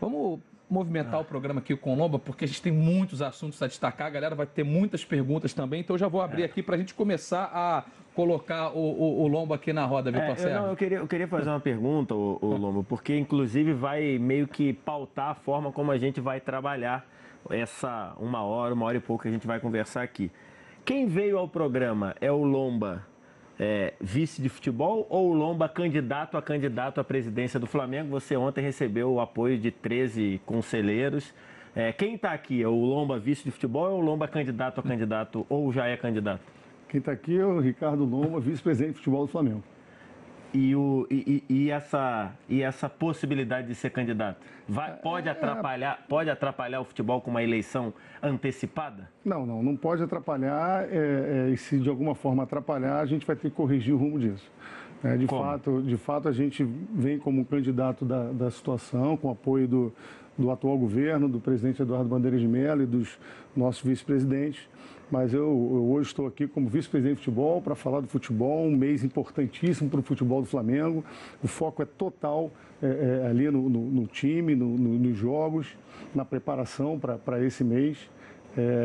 Vamos movimentar o programa aqui com o Lomba, porque a gente tem muitos assuntos a destacar, a galera vai ter muitas perguntas também, então eu já vou abrir aqui para a gente começar a colocar o Lomba aqui na roda, Vitor Sérgio. Eu queria fazer uma pergunta, o Lomba, porque inclusive vai meio que pautar a forma como a gente vai trabalhar essa uma hora e pouco que a gente vai conversar aqui. Quem veio ao programa é o Lomba vice de futebol ou o Lomba candidato à presidência do Flamengo? Você ontem recebeu o apoio de 13 conselheiros. Quem está aqui? É o Lomba vice de futebol ou o Lomba candidato ou já é candidato? Quem está aqui é o Ricardo Lomba, vice-presidente de futebol do Flamengo. E essa possibilidade de ser candidato pode atrapalhar o futebol com uma eleição antecipada? Não pode atrapalhar, e se de alguma forma atrapalhar, a gente vai ter que corrigir o rumo disso. De fato, a gente vem como candidato da situação, com apoio do atual governo, do presidente Eduardo Bandeira de Mello e dos nossos vice-presidentes. Mas eu hoje estou aqui como vice-presidente de futebol para falar do futebol, um mês importantíssimo para o futebol do Flamengo. O foco é total ali no time, nos jogos, na preparação para esse mês.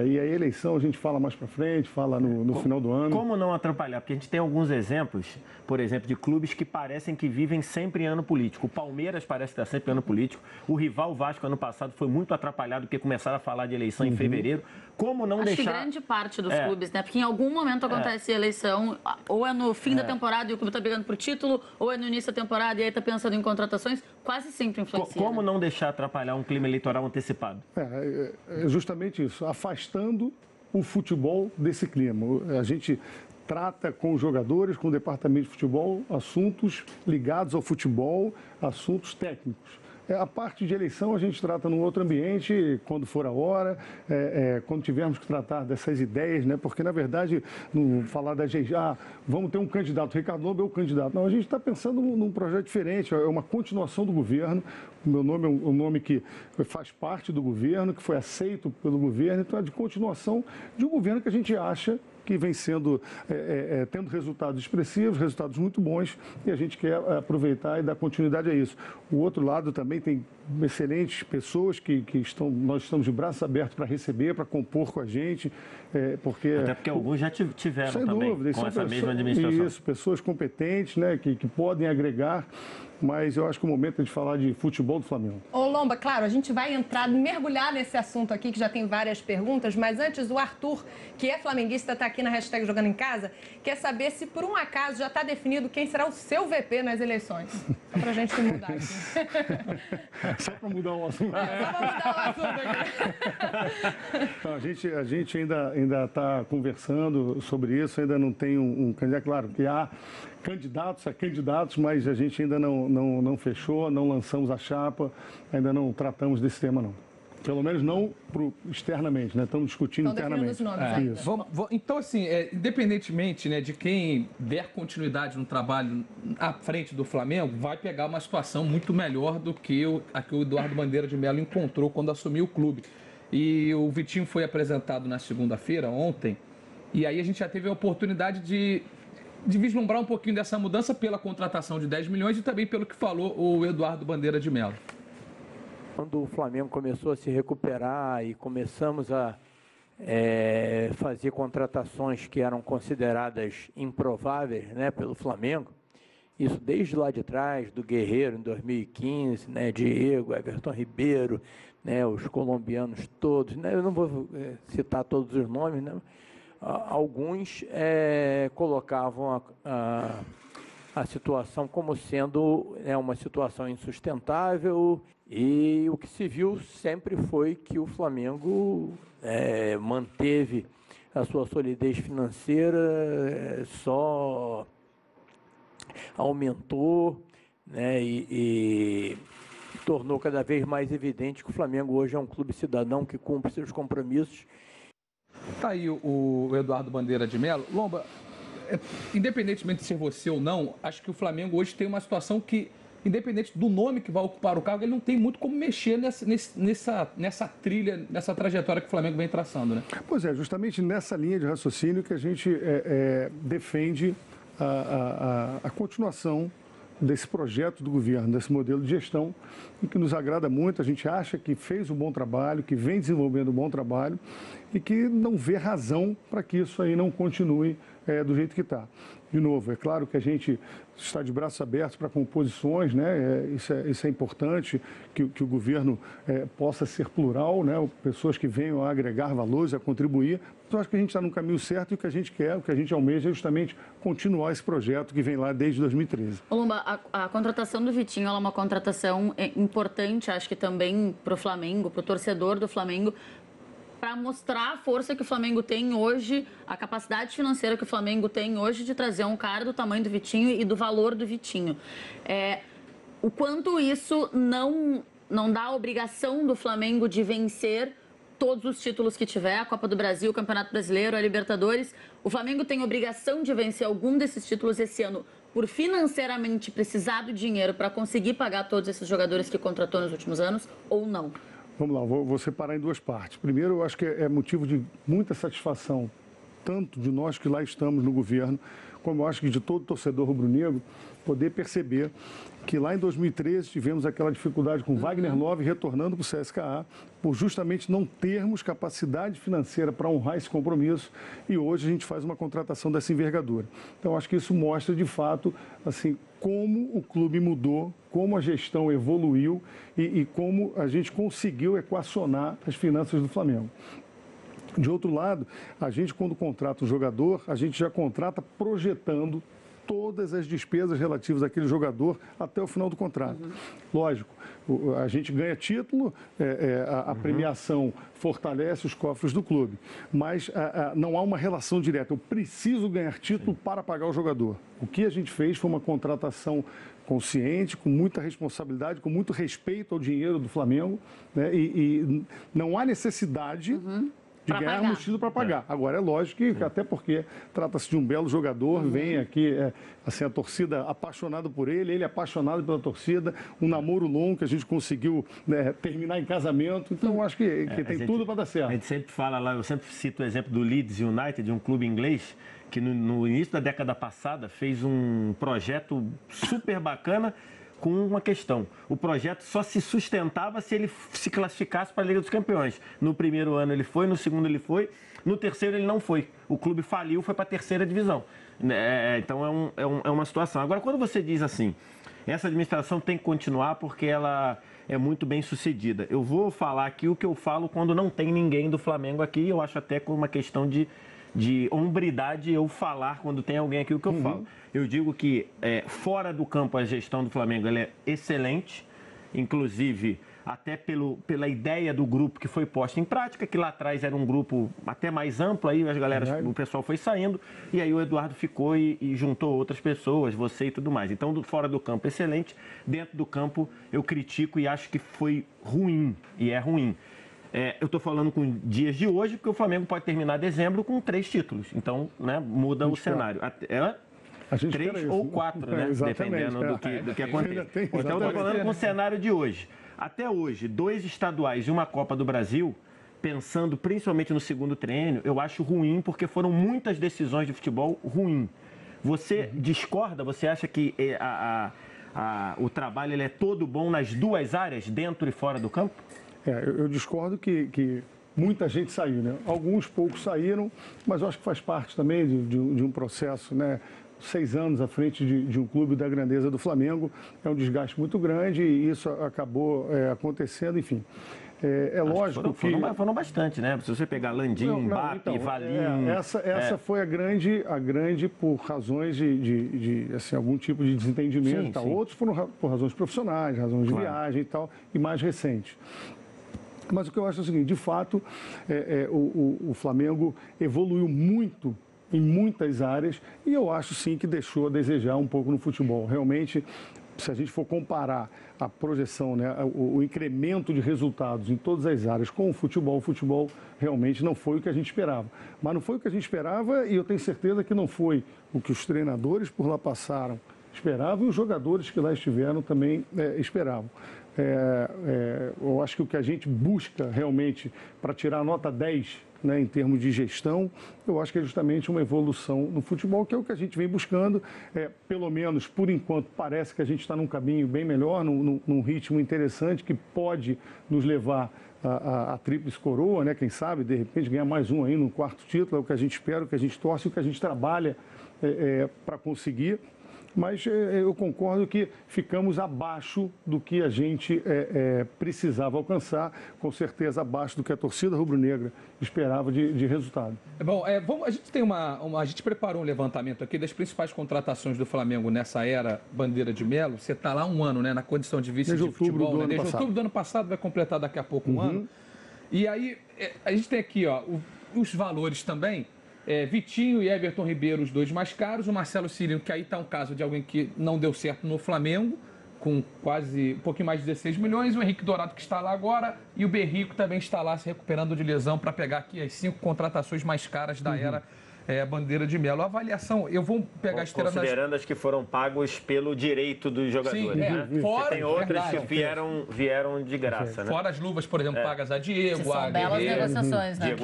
E a eleição a gente fala mais para frente, fala no final do ano. Como não atrapalhar? Porque a gente tem alguns exemplos, por exemplo, de clubes que parecem que vivem sempre em ano político. O Palmeiras parece estar sempre em ano político. O rival Vasco, ano passado, foi muito atrapalhado porque começaram a falar de eleição em fevereiro. Como não deixar... Acho que grande parte dos clubes, né? Porque em algum momento acontece a eleição, ou é no fim da temporada e o clube está brigando por título, ou é no início da temporada e aí está pensando em contratações, quase sempre influencia. Como não deixar atrapalhar um clima eleitoral antecipado? É justamente isso, afastando o futebol desse clima. A gente trata com os jogadores, com o departamento de futebol, assuntos ligados ao futebol, assuntos técnicos. A parte de eleição a gente trata num outro ambiente, quando for a hora, quando tivermos que tratar dessas ideias, né? Porque, na verdade, falar da gente, vamos ter um candidato, o Ricardo Lomba é o candidato. Não, a gente está pensando num projeto diferente, é uma continuação do governo. O meu nome é um nome que faz parte do governo, que foi aceito pelo governo, então é de continuação de um governo que a gente acha que vem tendo resultados expressivos, resultados muito bons, e a gente quer aproveitar e dar continuidade a isso. O outro lado também tem excelentes pessoas nós estamos de braços abertos para receber, para compor com a gente, Até porque alguns já tiveram sem também, dúvida, com essa mesma administração. Isso, pessoas competentes, né, que podem agregar, mas eu acho que o momento é de falar de futebol do Flamengo. Ô Lomba, claro, a gente vai mergulhar nesse assunto aqui, que já tem várias perguntas, mas antes o Arthur, que é flamenguista, está aqui na hashtag Jogando em Casa, quer saber se por um acaso já está definido quem será o seu VP nas eleições. Só pra gente mudar aqui. Só para mudar o assunto. Só para mudar o assunto aqui. Não, a gente ainda está conversando sobre isso, ainda não tem um candidato, claro, que há candidatos, mas a gente ainda não fechou, não lançamos a chapa, ainda não tratamos desse tema, não. Pelo menos não externamente, né? Estamos discutindo internamente. Os nomes Então, assim, independentemente, né, de quem der continuidade no trabalho à frente do Flamengo, vai pegar uma situação muito melhor do que a que o Eduardo Bandeira de Mello encontrou quando assumiu o clube. E o Vitinho foi apresentado na segunda-feira, ontem, e aí a gente já teve a oportunidade de vislumbrar um pouquinho dessa mudança pela contratação de 10 milhões e também pelo que falou o Eduardo Bandeira de Mello. Quando o Flamengo começou a se recuperar e começamos a fazer contratações que eram consideradas improváveis, né, pelo Flamengo, isso desde lá de trás, do Guerreiro em 2015, né, Diego, Everton Ribeiro, né, os colombianos todos, né, eu não vou citar todos os nomes, né, alguns colocavam a situação como sendo uma situação insustentável, e o que se viu sempre foi que o Flamengo manteve a sua solidez financeira, só aumentou, né, e tornou cada vez mais evidente que o Flamengo hoje é um clube cidadão que cumpre seus compromissos. Está aí o Eduardo Bandeira de Mello. Lomba, independentemente de ser você ou não, acho que o Flamengo hoje tem uma situação que, independente do nome que vai ocupar o cargo, ele não tem muito como mexer nessa trilha, nessa trajetória que o Flamengo vem traçando, né? Pois é, justamente nessa linha de raciocínio que a gente defende a continuação desse projeto do governo, desse modelo de gestão, e que nos agrada muito. A gente acha que fez um bom trabalho, que vem desenvolvendo um bom trabalho e que não vê razão para que isso aí não continue do jeito que está. De novo, é claro que a gente está de braços abertos para composições, né? Isso é importante, que o governo possa ser plural, né? Pessoas que venham a agregar valores, a contribuir. Então, acho que a gente está no caminho certo e o que a gente quer, o que a gente almeja é justamente continuar esse projeto que vem lá desde 2013. Lomba, a contratação do Vitinho ela é uma contratação importante, acho que também para o Flamengo, para o torcedor do Flamengo, para mostrar a força que o Flamengo tem hoje, a capacidade financeira que o Flamengo tem hoje de trazer um cara do tamanho do Vitinho e do valor do Vitinho. O quanto isso não dá a obrigação do Flamengo de vencer todos os títulos que tiver, a Copa do Brasil, o Campeonato Brasileiro, a Libertadores. O Flamengo tem obrigação de vencer algum desses títulos esse ano por financeiramente precisar do dinheiro para conseguir pagar todos esses jogadores que contratou nos últimos anos ou não? Vamos lá, vou separar em duas partes. Primeiro, eu acho que é motivo de muita satisfação, tanto de nós que lá estamos no governo, como eu acho que de todo torcedor rubro-negro, poder perceber que lá em 2013 tivemos aquela dificuldade com Wagner Love retornando para o CSKA, por justamente não termos capacidade financeira para honrar esse compromisso, e hoje a gente faz uma contratação dessa envergadura. Então, acho que isso mostra, de fato, assim, como o clube mudou, como a gestão evoluiu e como a gente conseguiu equacionar as finanças do Flamengo. De outro lado, a gente, quando contrata um jogador, a gente já contrata projetando todas as despesas relativas àquele jogador até o final do contrato. Lógico, a gente ganha título, a premiação fortalece os cofres do clube, mas não há uma relação direta. Eu preciso ganhar título para pagar o jogador. O que a gente fez foi uma contratação consciente, com muita responsabilidade, com muito respeito ao dinheiro do Flamengo, né? E não há necessidade de ganharmos título para pagar. Agora, é lógico que, até porque trata-se de um belo jogador, vem aqui, assim, a torcida apaixonada por ele apaixonado pela torcida, um namoro longo que a gente conseguiu, né, terminar em casamento, então acho que tem tudo para dar certo. A gente sempre fala lá, eu sempre cito o exemplo do Leeds United, um clube inglês, que no início da década passada fez um projeto super bacana, com uma questão: o projeto só se sustentava se ele se classificasse para a Liga dos Campeões. No primeiro ano ele foi, no segundo ele foi, no terceiro ele não foi. O clube faliu, foi para a terceira divisão. Então é uma situação. Agora, quando você diz assim, essa administração tem que continuar porque ela é muito bem sucedida, eu vou falar aqui o que eu falo quando não tem ninguém do Flamengo aqui. Eu acho até com uma questão de hombridade eu falar quando tem alguém aqui o que eu falo. Eu digo que fora do campo a gestão do Flamengo ela é excelente, inclusive até pela ideia do grupo que foi posta em prática, que lá atrás era um grupo até mais amplo, aí o pessoal foi saindo, e aí o Eduardo ficou e juntou outras pessoas, você e tudo mais. Então, fora do campo excelente, dentro do campo eu critico e acho que foi ruim, e é ruim. Eu estou falando com dias de hoje, porque o Flamengo pode terminar dezembro com 3 títulos. Então, né, muda o cenário. 3 ou 4, né? Dependendo do que aconteça. Então, eu estou falando com o cenário de hoje. Até hoje, 2 estaduais e uma Copa do Brasil, pensando principalmente no segundo triênio, eu acho ruim, porque foram muitas decisões de futebol ruim. Você discorda? Você acha que o trabalho ele é todo bom nas 2 áreas, dentro e fora do campo? Eu discordo que muita gente saiu, né? Alguns poucos saíram, mas eu acho que faz parte também de um processo, né? 6 anos à frente de um clube da grandeza do Flamengo, é um desgaste muito grande e isso acabou acontecendo, enfim. Lógico que... Foram bastante, né? Se você pegar Landim, Mbappé, então, Valim... Essa foi a grande por razões de assim, algum tipo de desentendimento. Sim, e tal. Sim. Outros foram por razões profissionais, razões de viagem e tal, e mais recentes. Mas o que eu acho é o seguinte: de fato, o Flamengo evoluiu muito em muitas áreas e eu acho sim que deixou a desejar um pouco no futebol. Realmente, se a gente for comparar a projeção, né, o incremento de resultados em todas as áreas com o futebol realmente não foi o que a gente esperava. Mas não foi o que a gente esperava e eu tenho certeza que não foi o que os treinadores por lá passaram esperavam e os jogadores que lá estiveram também esperavam. eu acho que o que a gente busca realmente para tirar a nota 10, né, em termos de gestão, eu acho que é justamente uma evolução no futebol, que é o que a gente vem buscando. Pelo menos, por enquanto, parece que a gente está num caminho bem melhor, num ritmo interessante, que pode nos levar a tríplice coroa, né? Quem sabe, de repente, ganhar mais um aí no quarto título, é o que a gente espera, o que a gente torce, o que a gente trabalha para conseguir. Mas eu concordo que ficamos abaixo do que a gente precisava alcançar, com certeza abaixo do que a torcida rubro-negra esperava de resultado. Bom, a gente tem a gente preparou um levantamento aqui das principais contratações do Flamengo nessa era Bandeira de Melo. Você está lá um ano, né, na condição de vice de futebol, né? Desde outubro do ano passado, vai completar daqui a pouco um ano. E aí, a gente tem aqui os valores também. Vitinho e Everton Ribeiro, os dois mais caros. O Marcelo Cirino, que aí está um caso de alguém que não deu certo no Flamengo, com quase um pouquinho mais de 16 milhões. O Henrique Dourado, que está lá agora. E o Berrico também está lá se recuperando de lesão para pegar aqui as 5 contratações mais caras da era Bandeira de Melo. A avaliação, eu vou pegar a esteira considerando as que foram pagos pelo direito dos jogadores. Sim, né? Fora, tem outras que vieram de graça, né? Fora as luvas, por exemplo, pagas a Diego, são belas negociações, né?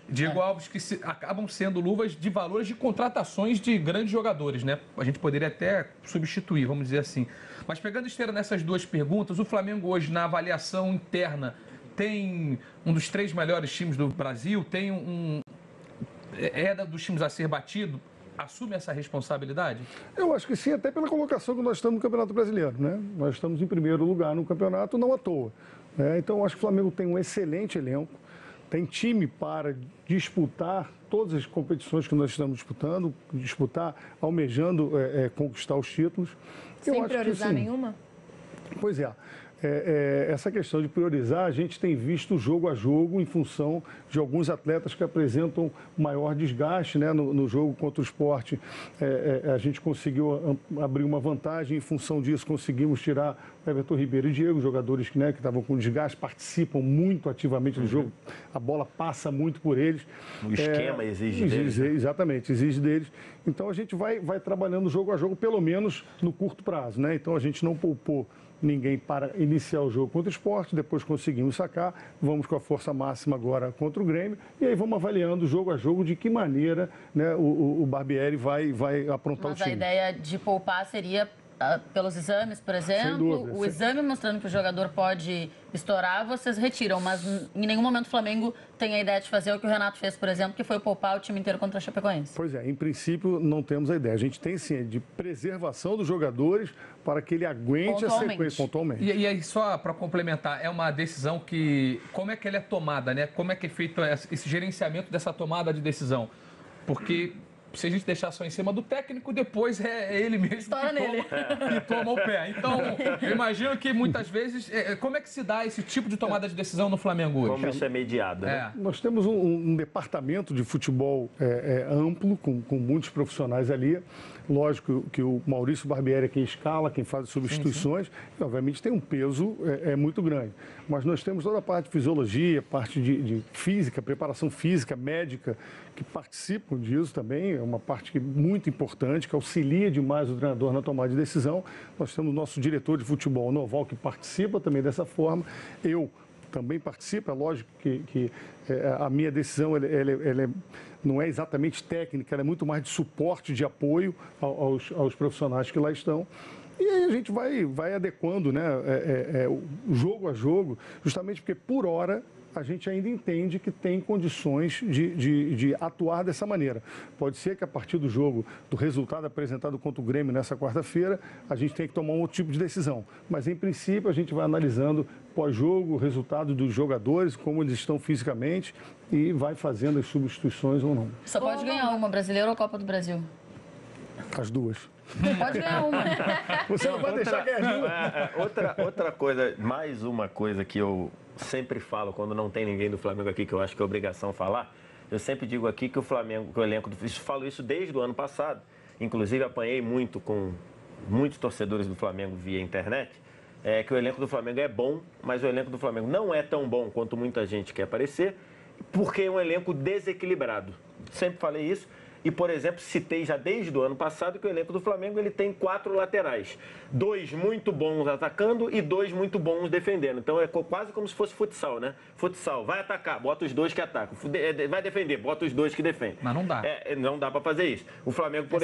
Diego Alves, que acabam sendo luvas de valores de contratações de grandes jogadores, né? A gente poderia até substituir, vamos dizer assim. Mas pegando esteira nessas duas perguntas, o Flamengo hoje, na avaliação interna, tem um dos 3 melhores times do Brasil, tem dos times a ser batido, assume essa responsabilidade? Eu acho que sim, até pela colocação que nós estamos no Campeonato Brasileiro, né? Nós estamos em primeiro lugar no campeonato, não à toa, né? Então, eu acho que o Flamengo tem um excelente elenco, tem time para disputar todas as competições que nós estamos disputando, almejando conquistar os títulos. Sem priorizar nenhuma? Pois é. Essa questão de priorizar, a gente tem visto jogo a jogo em função de alguns atletas que apresentam maior desgaste, né? No jogo contra o Sport, a gente conseguiu abrir uma vantagem, em função disso conseguimos tirar Everton Ribeiro e Diego, jogadores que estavam com desgaste, participam muito ativamente do jogo, a bola passa muito por eles. O esquema exige deles. Exatamente, exige deles. Então a gente vai trabalhando jogo a jogo, pelo menos no curto prazo, né? Então a gente não poupou ninguém para iniciar o jogo contra o Sport, depois conseguimos sacar, vamos com a força máxima agora contra o Grêmio, e aí vamos avaliando jogo a jogo de que maneira, né, o Barbieri vai aprontar o time. Mas a ideia de poupar seria pelos exames, por exemplo, dúvida, o exame mostrando que o jogador pode estourar, vocês retiram, mas em nenhum momento o Flamengo tem a ideia de fazer o que o Renato fez, por exemplo, que foi poupar o time inteiro contra a Chapecoense. Pois é, em princípio não temos a ideia. A gente tem sim de preservação dos jogadores para que ele aguente a sequência pontualmente. E aí, só para complementar, é uma decisão que... Como é que ela é tomada, né? Como é que é feito esse gerenciamento dessa tomada de decisão? Porque... se a gente deixar só em cima do técnico, depois é ele mesmo que toma o pé. Então, eu imagino que muitas vezes... como é que se dá esse tipo de tomada de decisão no Flamengo hoje? Como isso é mediado, né? Nós temos um departamento de futebol amplo, com muitos profissionais ali. Lógico que o Maurício Barbieri é quem escala, quem faz as substituições, e obviamente tem um peso muito grande. Mas nós temos toda a parte de fisiologia, parte de física, preparação física, médica, que participam disso também. É uma parte muito importante, que auxilia demais o treinador na tomada de decisão. Nós temos o nosso diretor de futebol, Noval, que participa também dessa forma. Eu também participo, é lógico que a minha decisão ela não é exatamente técnica, ela é muito mais de suporte, de apoio aos profissionais que lá estão. E aí a gente vai adequando, né, jogo a jogo, justamente porque, por hora, a gente ainda entende que tem condições de atuar dessa maneira. Pode ser que a partir do jogo, do resultado apresentado contra o Grêmio nessa quarta-feira, a gente tenha que tomar um outro tipo de decisão. Mas, em princípio, a gente vai analisando pós-jogo o resultado dos jogadores, como eles estão fisicamente, e vai fazendo as substituições ou não. Só pode ganhar uma, Brasileiro ou Copa do Brasil? As duas. Pode ganhar uma. Você não vai deixar ganhar as duas. Outra coisa, mais uma coisa que eu sempre falo quando não tem ninguém do Flamengo aqui, que eu acho que é obrigação falar, eu sempre digo aqui que o Flamengo, que o elenco do Flamengo, falo isso desde o ano passado, inclusive apanhei muito com muitos torcedores do Flamengo via internet, que o elenco do Flamengo é bom, mas o elenco do Flamengo não é tão bom quanto muita gente quer parecer, porque é um elenco desequilibrado. Sempre falei isso. E, por exemplo, citei já desde o ano passado que o elenco do Flamengo ele tem 4 laterais. 2 muito bons atacando e 2 muito bons defendendo. Então é quase como se fosse futsal, né? Futsal, vai atacar, bota os 2 que atacam. Vai defender, bota os 2 que defendem. Mas não dá. Não dá para fazer isso. O Flamengo, por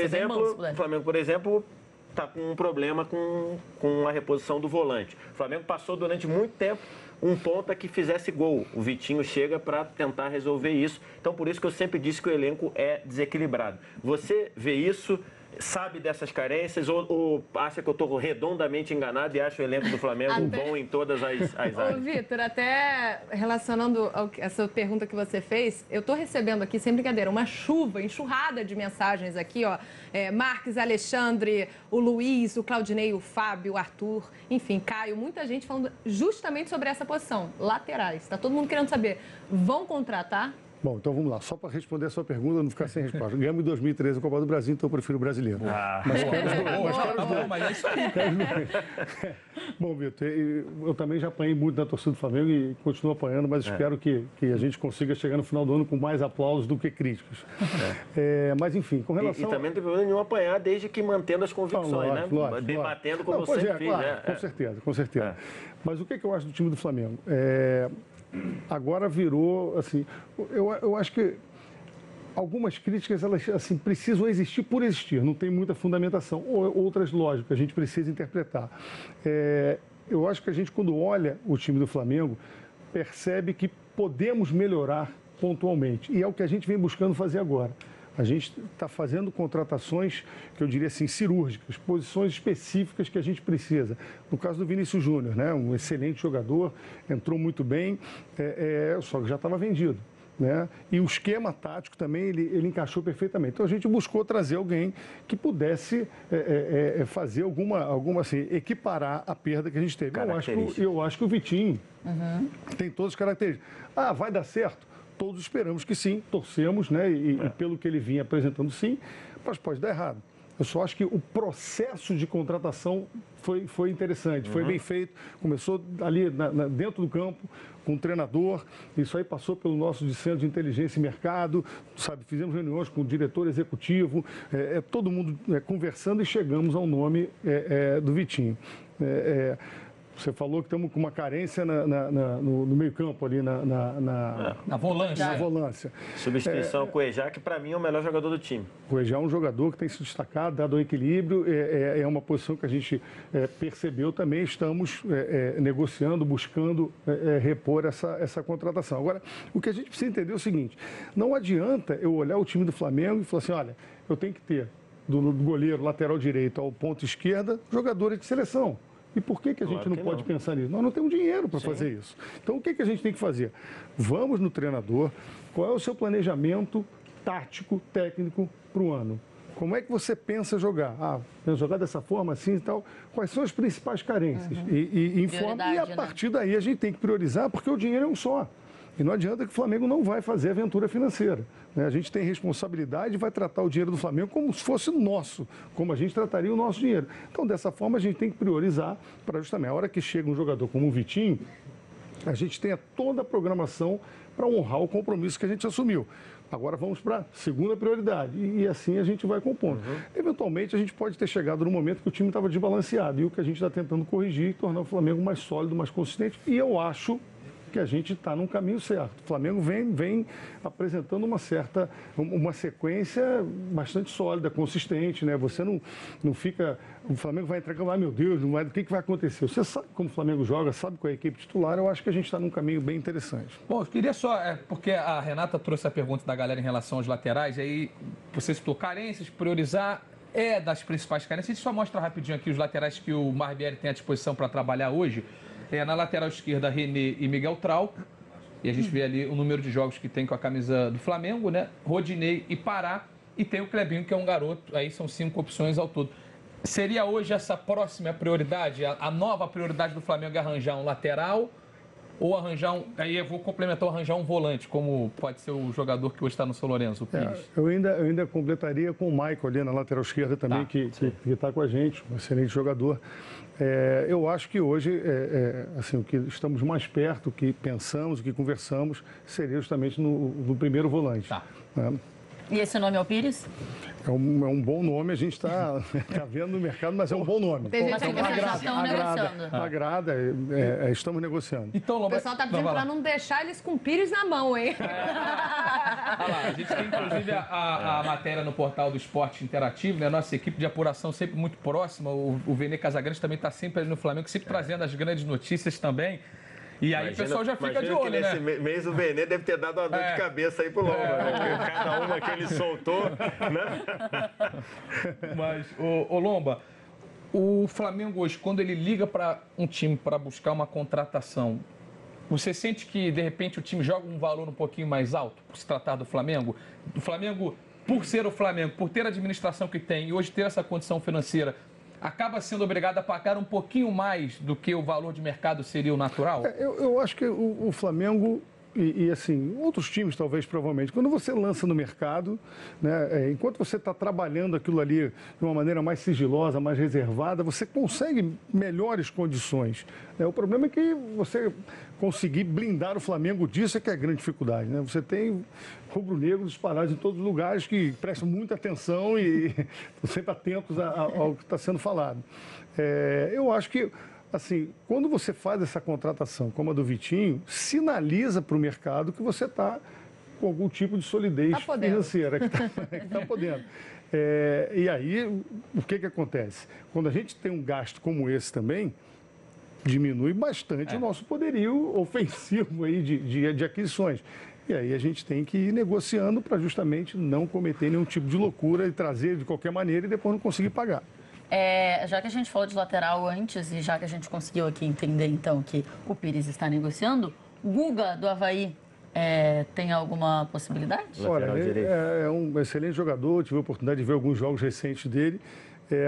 exemplo, está com um problema com a reposição do volante. O Flamengo passou durante muito tempo um ponta que fizesse gol. O Vitinho chega para tentar resolver isso. Então, por isso que eu sempre disse que o elenco é desequilibrado. Você vê isso, sabe dessas carências ou acha que eu estou redondamente enganado e acho o elenco do Flamengo bom em todas as áreas? Ô, Vitor, até relacionando essa pergunta que você fez, eu estou recebendo aqui, sem brincadeira, uma enxurrada de mensagens aqui, ó. Marques, Alexandre, o Luiz, o Claudinei, o Fábio, o Arthur, enfim, Caio, muita gente falando justamente sobre essa posição, laterais. Está todo mundo querendo saber, vão contratar? Bom, então vamos lá. Só para responder a sua pergunta, não ficar sem resposta. Ganhamos em 2013 a Copa do Brasil, então eu prefiro o brasileiro. Mas é isso aí. Bom, Vitor, eu também já apanhei muito na torcida do Flamengo e continuo apanhando, mas espero que a gente consiga chegar no final do ano com mais aplausos do que críticas. Mas, enfim, com relação... E também não tem problema nenhum apanhar desde que mantendo as convicções, né? Debatendo como eu sempre fiz, claro, né? Com certeza. Mas o que eu acho do time do Flamengo? Agora virou, assim, eu acho que algumas críticas, elas, assim, precisam existir por existir, não tem muita fundamentação, ou outras lógicas, a gente precisa interpretar. Eu acho que a gente, quando olha o time do Flamengo, percebe que podemos melhorar pontualmente, e é o que a gente vem buscando fazer agora. A gente está fazendo contratações, que eu diria assim, cirúrgicas, posições específicas que a gente precisa. No caso do Vinícius Júnior, né? Um excelente jogador, entrou muito bem, só que já estava vendido. Né? E o esquema tático também, ele encaixou perfeitamente. Então, a gente buscou trazer alguém que pudesse fazer alguma assim, equiparar a perda que a gente teve. Eu acho que o Vitinho tem todas as características. Vai dar certo? Todos esperamos que sim, torcemos, né? E pelo que ele vinha apresentando, sim, mas pode dar errado. Eu só acho que o processo de contratação foi interessante, foi bem feito. Começou ali dentro do campo, com o treinador, isso aí passou pelo nosso centro de inteligência e mercado, sabe? Fizemos reuniões com o diretor executivo, todo mundo conversando e chegamos ao nome do Vitinho. Você falou que estamos com uma carência no meio-campo ali, na volância. Na volância. Substituição com o Cuejá, que para mim é o melhor jogador do time. O Cuejá é um jogador que tem se destacado, dado o equilíbrio, é uma posição que a gente percebeu também, estamos negociando, buscando repor essa contratação. Agora, o que a gente precisa entender é o seguinte, não adianta eu olhar o time do Flamengo e falar assim, olha, eu tenho que ter do goleiro, lateral direito ao ponto esquerda, jogadores de seleção. E por que a gente não pode pensar nisso? Nós não temos dinheiro para fazer isso. Então, o que a gente tem que fazer? Vamos no treinador. Qual é o seu planejamento tático, técnico para o ano? Como é que você pensa jogar? Pensa jogar dessa forma, assim e tal. Quais são as principais carências? E informa. E a partir daí a gente tem que priorizar, porque o dinheiro é um só. E não adianta que o Flamengo não vai fazer aventura financeira. Né? A gente tem responsabilidade e vai tratar o dinheiro do Flamengo como se fosse nosso, como a gente trataria o nosso dinheiro. Então, dessa forma, a gente tem que priorizar para justamente a hora que chega um jogador como o Vitinho, a gente tenha toda a programação para honrar o compromisso que a gente assumiu. Agora vamos para a segunda prioridade e assim a gente vai compondo. Eventualmente, a gente pode ter chegado no momento que o time estava desbalanceado e o que a gente está tentando corrigir e tornar o Flamengo mais sólido, mais consistente. E eu acho que a gente está num caminho certo. O Flamengo vem apresentando uma sequência bastante sólida, consistente, né? Você não fica... O Flamengo vai entrar, meu Deus, o que vai acontecer? Você sabe como o Flamengo joga, sabe qual é a equipe titular, eu acho que a gente está num caminho bem interessante. Bom, eu queria só, porque a Renata trouxe a pergunta da galera em relação aos laterais, aí você citou carências, priorizar das principais carências. A gente só mostra rapidinho aqui os laterais que o Barbieri tem à disposição para trabalhar hoje. Na lateral esquerda, René e Miguel Trauco. E a gente vê ali o número de jogos que tem com a camisa do Flamengo, né? Rodinei e Pará. E tem o Clebinho, que é um garoto. Aí são 5 opções ao todo. Seria hoje essa próxima prioridade? A nova prioridade do Flamengo é arranjar um lateral? Ou arranjar aí eu vou complementar, arranjar um volante, como pode ser o jogador que hoje está no São Lourenço, o Pires? Eu ainda completaria com o Maicon ali na lateral esquerda também, que está com a gente, um excelente jogador. Eu acho que hoje, assim, o que estamos mais perto, o que pensamos, o que conversamos, seria justamente no primeiro volante. Tá. E esse nome é o Pires? É um bom nome, a gente está vendo no mercado, mas é um bom nome. Tem gente Mas que vocês já estão negociando. Agrada, estamos negociando. Então, O Lomba, pessoal tá pedindo vai para lá. não deixar eles com o Pires na mão, hein? Olha lá, a gente tem inclusive a matéria no portal do Esporte Interativo, né? Nossa equipe de apuração sempre muito próxima. O Vene Casagrande também está sempre ali no Flamengo, sempre trazendo as grandes notícias também. E aí o pessoal já fica de olho, que né? nesse mês o Vene deve ter dado uma dor de cabeça aí pro Lomba, né? Porque cada uma que ele soltou, né? Mas, ô Lomba, o Flamengo hoje, quando ele liga para um time para buscar uma contratação, você sente que, de repente, o time joga um valor um pouquinho mais alto por se tratar do Flamengo? O Flamengo, por ser o Flamengo, por ter a administração que tem e hoje ter essa condição financeira, acaba sendo obrigado a pagar um pouquinho mais do que o valor de mercado seria o natural? Eu acho que o Flamengo assim, outros times talvez, provavelmente, quando você lança no mercado, né, enquanto você está trabalhando aquilo ali de uma maneira mais sigilosa, mais reservada, você consegue melhores condições. O problema é que você conseguir blindar o Flamengo disso é que é a grande dificuldade, né? Você tem rubro-negros espalhados em todos os lugares que prestam muita atenção e estão sempre atentos ao que está sendo falado. Eu acho que, assim, quando você faz essa contratação como a do Vitinho, sinaliza para o mercado que você está com algum tipo de solidez financeira, que está podendo. E aí, o que acontece? Quando a gente tem um gasto como esse também, diminui bastante o nosso poderio ofensivo aí de aquisições. E aí a gente tem que ir negociando para justamente não cometer nenhum tipo de loucura e trazer de qualquer maneira e depois não conseguir pagar. Já que a gente falou de lateral antes e já que a gente conseguiu aqui entender, então, que o Pires está negociando, Guga, do Avaí, tem algua possibilidade? Olha, ele é um excelente jogador, tive a oportunidade de ver alguns jogos recentes dele,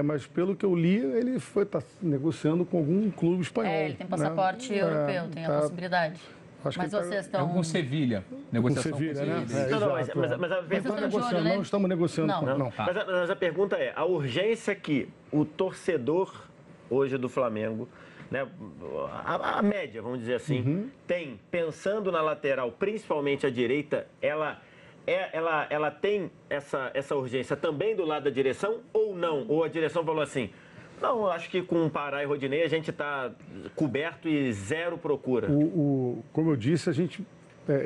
mas pelo que eu li, ele está negociando com algum clube espanhol. Ele tem passaporte europeu, tem a possibilidade. Acho mas que vocês estão... Com Sevilha. Negociação com Sevilha, né? Mas a pergunta não estamos negociando. Não. Mas a pergunta é, a urgência que o torcedor hoje do Flamengo, né, a média, vamos dizer assim, tem, pensando na lateral, principalmente a direita, ela tem essa urgência também do lado da direção ou não? Ou a direção falou assim, não, acho que com Pará e Rodinei a gente está coberto e zero procura. Como eu disse, a gente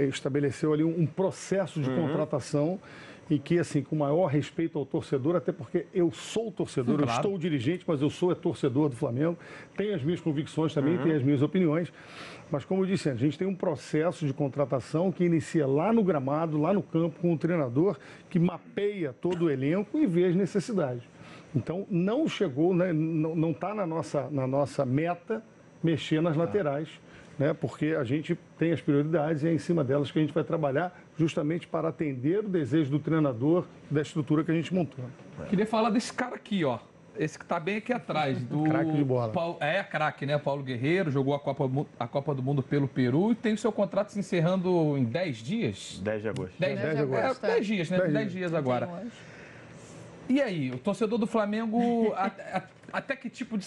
estabeleceu ali um processo de contratação e que, assim, com maior respeito ao torcedor, até porque eu sou torcedor, eu estou dirigente, mas eu sou torcedor do Flamengo, tenho as minhas convicções também, tenho as minhas opiniões, mas como eu disse, a gente tem um processo de contratação que inicia lá no gramado, lá no campo, com o treinador que mapeia todo o elenco e vê as necessidades. Então, não chegou, né, não está na nossa meta mexer nas laterais, né, porque a gente tem as prioridades e é em cima delas que a gente vai trabalhar justamente para atender o desejo do treinador da estrutura que a gente montou. Queria falar desse cara aqui, ó. Esse que está bem aqui atrás. Do craque de bola. Craque, né? Paulo Guerreiro, jogou a Copa do Mundo pelo Peru e tem o seu contrato se encerrando em 10 dias? 10 de agosto. 10 de agosto. 10 dias, né? 10 dias agora. E aí, o torcedor do Flamengo, até que tipo de...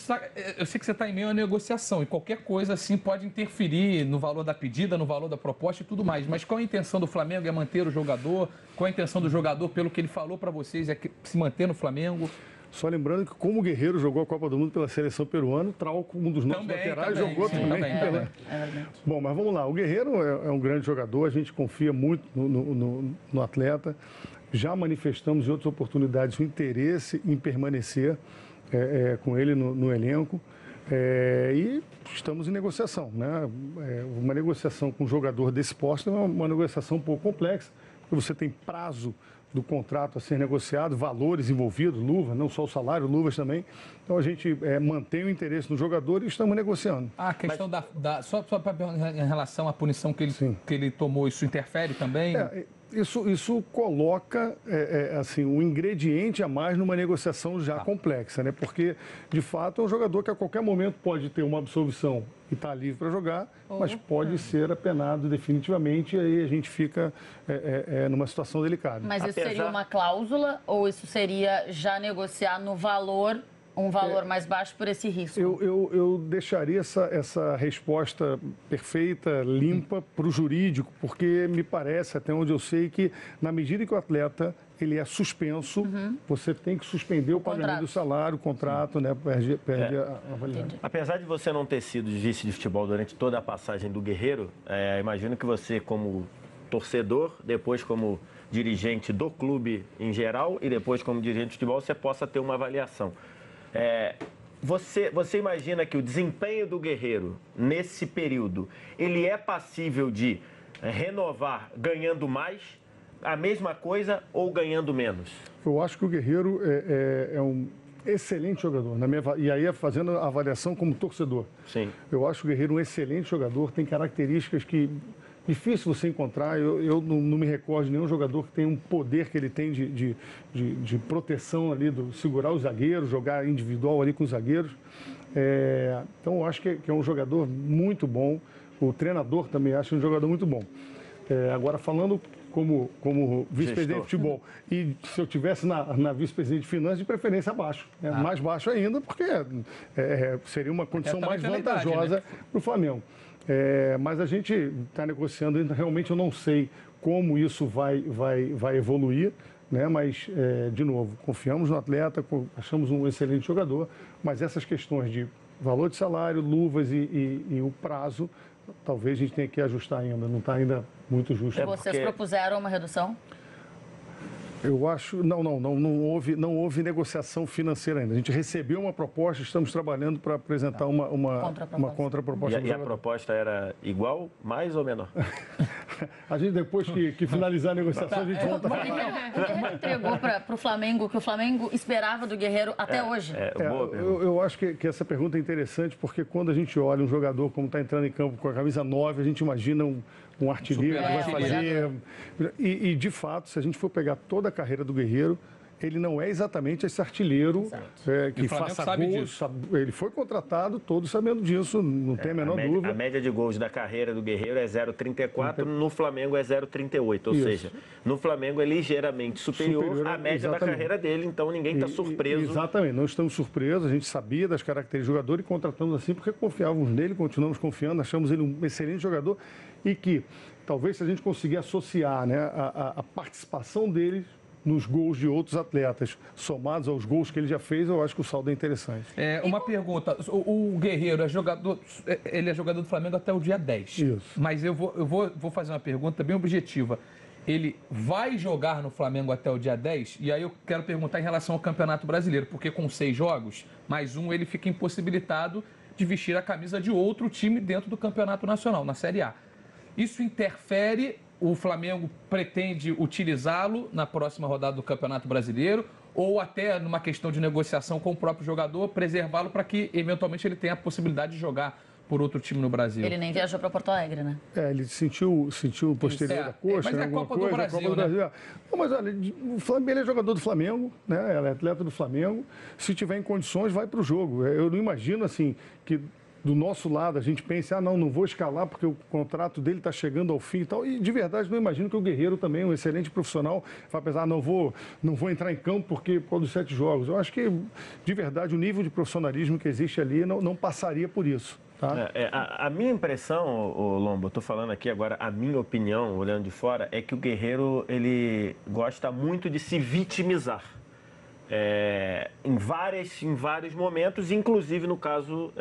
Eu sei que você está em meio à negociação e qualquer coisa assim pode interferir no valor da pedida, no valor da proposta e tudo mais. Mas qual a intenção do Flamengo? É manter o jogador? Qual a intenção do jogador, pelo que ele falou para vocês, se manter no Flamengo? Só lembrando que como o Guerreiro jogou a Copa do Mundo pela seleção peruana, o Trauco, um dos nossos laterais, jogou também. Bom, mas vamos lá. O Guerreiro é um grande jogador, a gente confia muito no atleta. Já manifestamos em outras oportunidades o interesse em permanecer com ele no elenco. E estamos em negociação, né? Uma negociação com um jogador desse posto é uma negociação um pouco complexa, porque você tem prazo do contrato a ser negociado, valores envolvidos, luvas, não só o salário, luvas também. Então a gente mantém o interesse no jogador e estamos negociando. A questão só em relação à punição que ele tomou, isso interfere também? Isso coloca assim, um ingrediente a mais numa negociação já complexa, né? Porque, de fato, é um jogador que a qualquer momento pode ter uma absolvição e está livre para jogar, mas pode ser apenado definitivamente e aí a gente fica numa situação delicada. Mas isso seria uma cláusula ou isso seria já negociar no valor, um valor mais baixo por esse risco? Eu deixaria essa resposta perfeita, limpa, para o jurídico, porque me parece, até onde eu sei, que na medida que o atleta ele é suspenso, você tem que suspender o pagamento do salário, o contrato, né? Perde a validade. Apesar de você não ter sido vice de futebol durante toda a passagem do Guerreiro, imagino que você, como torcedor, depois como dirigente do clube em geral e depois como dirigente de futebol, você possa ter uma avaliação. Você imagina que o desempenho do Guerreiro nesse período, ele é passível de renovar ganhando mais, a mesma coisa ou ganhando menos? Eu acho que o Guerreiro é um excelente jogador, e aí fazendo a avaliação como torcedor. Sim. Eu acho o Guerreiro um excelente jogador, tem características que difícil você encontrar. Eu não me recordo de nenhum jogador que tem um poder que ele tem de proteção ali, segurar os zagueiros, jogar individual ali com os zagueiros. Então, eu acho que é um jogador muito bom. O treinador também acha um jogador muito bom. Agora, falando como vice-presidente de futebol, e se eu tivesse na vice-presidente de finanças, de preferência abaixo. Mais baixo ainda, porque seria uma condição mais vantajosa para o Flamengo. Mas a gente está negociando ainda, realmente eu não sei como isso vai evoluir, né? Mas, de novo, confiamos no atleta, achamos um excelente jogador, mas essas questões de valor de salário, luvas e o prazo, talvez a gente tenha que ajustar ainda, não está ainda muito justo. Vocês propuseram uma redução? Eu acho, não houve negociação financeira ainda. A gente recebeu uma proposta, estamos trabalhando para apresentar uma contraproposta. E a proposta era igual, mais ou menor? A gente, depois que finalizar a negociação, a gente volta a falar. O que entregou para o Flamengo, que o Flamengo esperava do Guerreiro até hoje? Eu acho que essa pergunta é interessante, porque quando a gente olha um jogador como está entrando em campo com a camisa 9, a gente imagina um artilheiro que vai fazer. E, de fato, se a gente for pegar toda a carreira do Guerreiro, ele não é exatamente esse artilheiro que faça gols. Ele foi contratado, todos sabendo disso, não tem a menor dúvida. A média de gols da carreira do Guerreiro é 0,34, no Flamengo é 0,38. Ou seja, no Flamengo é ligeiramente superior à média da carreira dele, então ninguém está surpreso. Exatamente, não estamos surpresos, a gente sabia das características do jogador e contratamos assim porque confiávamos nele, continuamos confiando, achamos ele um excelente jogador e que talvez se a gente conseguir associar, né, a participação dele nos gols de outros atletas, somados aos gols que ele já fez, eu acho que o saldo é interessante. Uma pergunta, o Guerreiro ele é jogador do Flamengo até o dia 10. Isso. Mas eu vou fazer uma pergunta bem objetiva. Ele vai jogar no Flamengo até o dia 10? E aí eu quero perguntar em relação ao Campeonato Brasileiro, porque com 6 jogos, mais um, ele fica impossibilitado de vestir a camisa de outro time dentro do Campeonato Nacional, na Série A. Isso interfere? O Flamengo pretende utilizá-lo na próxima rodada do Campeonato Brasileiro ou até numa questão de negociação com o próprio jogador, preservá-lo para que, eventualmente, ele tenha a possibilidade de jogar por outro time no Brasil? Ele nem viajou para Porto Alegre, né? Ele sentiu o posterior da coxa. Mas é a Copa do Brasil, né? Não, mas olha, o Flamengo, ele é jogador do Flamengo, né? Ele é atleta do Flamengo. Se tiver em condições, vai para o jogo. Eu não imagino, assim, que do nosso lado a gente pense, não vou escalar porque o contrato dele está chegando ao fim e tal. E de verdade não imagino que o Guerreiro também, um excelente profissional, vai pensar, não vou entrar em campo por causa dos 7 jogos. Eu acho que, de verdade, o nível de profissionalismo que existe ali não passaria por isso. Tá? A minha impressão, Lombo, eu estou falando aqui agora, a minha opinião, olhando de fora, é que o Guerreiro, ele gosta muito de se vitimizar. Em vários momentos, inclusive no caso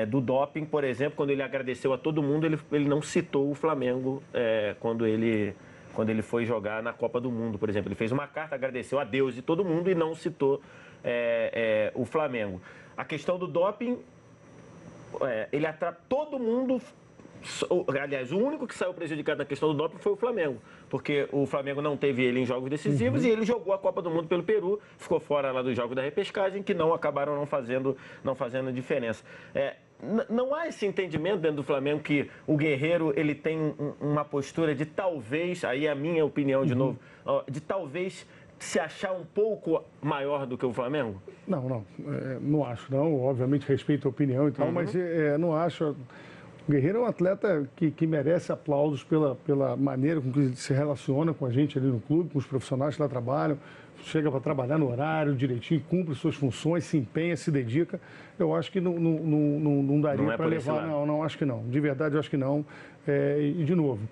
do doping, por exemplo, quando ele agradeceu a todo mundo, ele não citou o Flamengo quando ele foi jogar na Copa do Mundo, por exemplo. Ele fez uma carta, agradeceu a Deus e todo mundo e não citou o Flamengo. A questão do doping, ele atrapalha todo mundo. Aliás, o único que saiu prejudicado na questão do doping foi o Flamengo, porque o Flamengo não teve ele em jogos decisivos e ele jogou a Copa do Mundo pelo Peru, ficou fora lá dos jogos da repescagem, que acabaram não fazendo diferença. Não há esse entendimento dentro do Flamengo que o Guerreiro ele tem uma postura de talvez, aí é a minha opinião de novo, de talvez se achar um pouco maior do que o Flamengo? Não acho, não. Obviamente respeito a opinião e tal, mas não acho. O Guerreiro é um atleta que merece aplausos pela maneira com que ele se relaciona com a gente ali no clube, com os profissionais que lá trabalham, chega para trabalhar no horário direitinho, cumpre suas funções, se empenha, se dedica. eu acho que não daria para por esse levar. lado. Não, acho que não. De verdade, eu acho que não. E, de novo,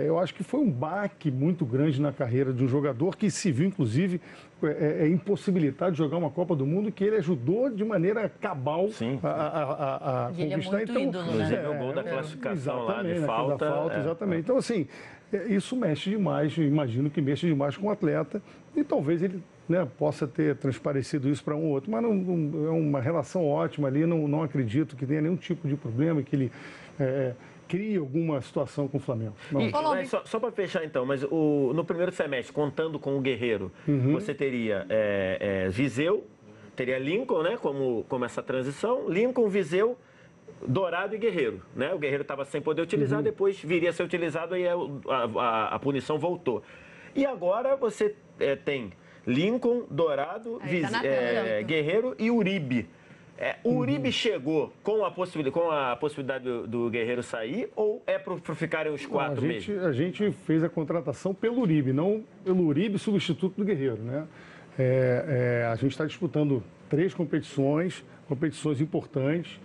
eu acho que foi um baque muito grande na carreira de um jogador que se viu, inclusive, impossibilitado de jogar uma Copa do Mundo, que ele ajudou de maneira cabal a E ele é conquistar. muito Então, ídolo, né? Inclusive, o gol da classificação lá de falta. Exatamente. Então, assim, isso mexe demais, imagino que mexe demais com o atleta, e talvez ele, né, possa ter transparecido isso para um ou outro, mas não, é uma relação ótima ali, não acredito que tenha nenhum tipo de problema, que ele crie alguma situação com o Flamengo. Mas só para fechar então, mas no primeiro semestre, contando com o Guerreiro, você teria Viseu, teria Lincoln, né, como essa transição, Lincoln, Viseu, Dourado e Guerreiro, né? O Guerreiro estava sem poder utilizar, depois viria a ser utilizado e a punição voltou. E agora você tem Lincoln, Dourado, Guerreiro e Uribe. O Uribe chegou com a possibilidade do Guerreiro sair, ou é para ficarem os quatro mesmo? A gente fez a contratação pelo Uribe, não pelo Uribe substituto do Guerreiro, né? A gente está disputando 3 competições importantes,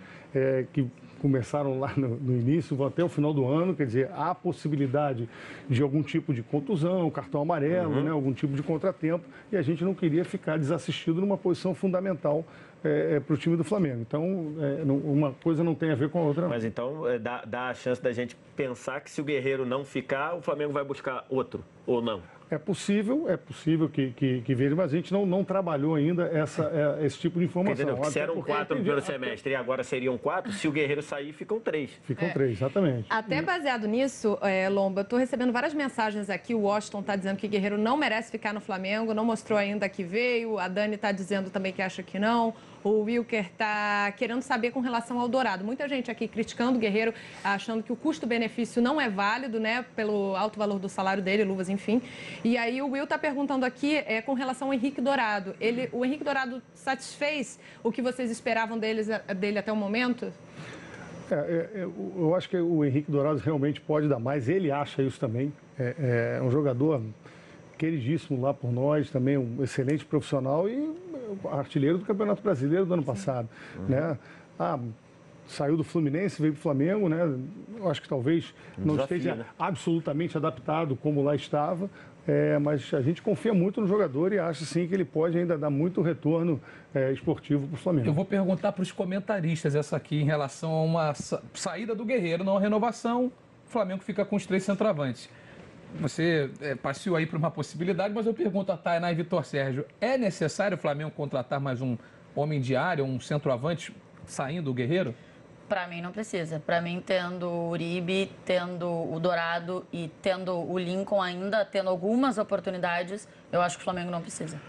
que começaram lá no início, vão até o final do ano, quer dizer, há possibilidade de algum tipo de contusão, cartão amarelo, né, algum tipo de contratempo, e a gente não queria ficar desassistido numa posição fundamental para o time do Flamengo. Então, uma coisa não tem a ver com a outra. Mas então, dá a chance da gente pensar que se o Guerreiro não ficar, o Flamengo vai buscar outro, ou não? É possível que veja, mas a gente não trabalhou ainda esse tipo de informação. Entendeu? Se eram 4 no primeiro semestre e agora seriam 4, se o Guerreiro sair, ficam 3. Ficam 3, exatamente. Até baseado nisso, Lomba, eu estou recebendo várias mensagens aqui. O Washington está dizendo que Guerreiro não merece ficar no Flamengo, não mostrou ainda que veio. A Dani está dizendo também que acha que não. O Wilker está querendo saber com relação ao Dourado. Muita gente aqui criticando o Guerreiro, achando que o custo-benefício não é válido, né? Pelo alto valor do salário dele, luvas, enfim. E aí o Will está perguntando aqui com relação ao Henrique Dourado. O Henrique Dourado satisfez o que vocês esperavam dele até o momento? Eu acho que o Henrique Dourado realmente pode dar mais. Ele acha isso também. É um jogador queridíssimo lá por nós, também um excelente profissional e artilheiro do Campeonato Brasileiro do ano passado, né? Saiu do Fluminense, veio para o Flamengo, né? Eu acho que talvez não esteja absolutamente adaptado como lá estava, mas a gente confia muito no jogador e acha sim que ele pode ainda dar muito retorno esportivo para o Flamengo. Eu vou perguntar para os comentaristas essa aqui em relação a uma saída do Guerreiro, não a renovação. O Flamengo fica com os 3 centroavantes. Você passeou aí para uma possibilidade, mas eu pergunto a Tainá e Vitor Sérgio, é necessário o Flamengo contratar mais um homem de área, um centroavante saindo do Guerreiro? Para mim não precisa. Para mim, tendo o Uribe, tendo o Dourado e tendo o Lincoln ainda, tendo algumas oportunidades, eu acho que o Flamengo não precisa.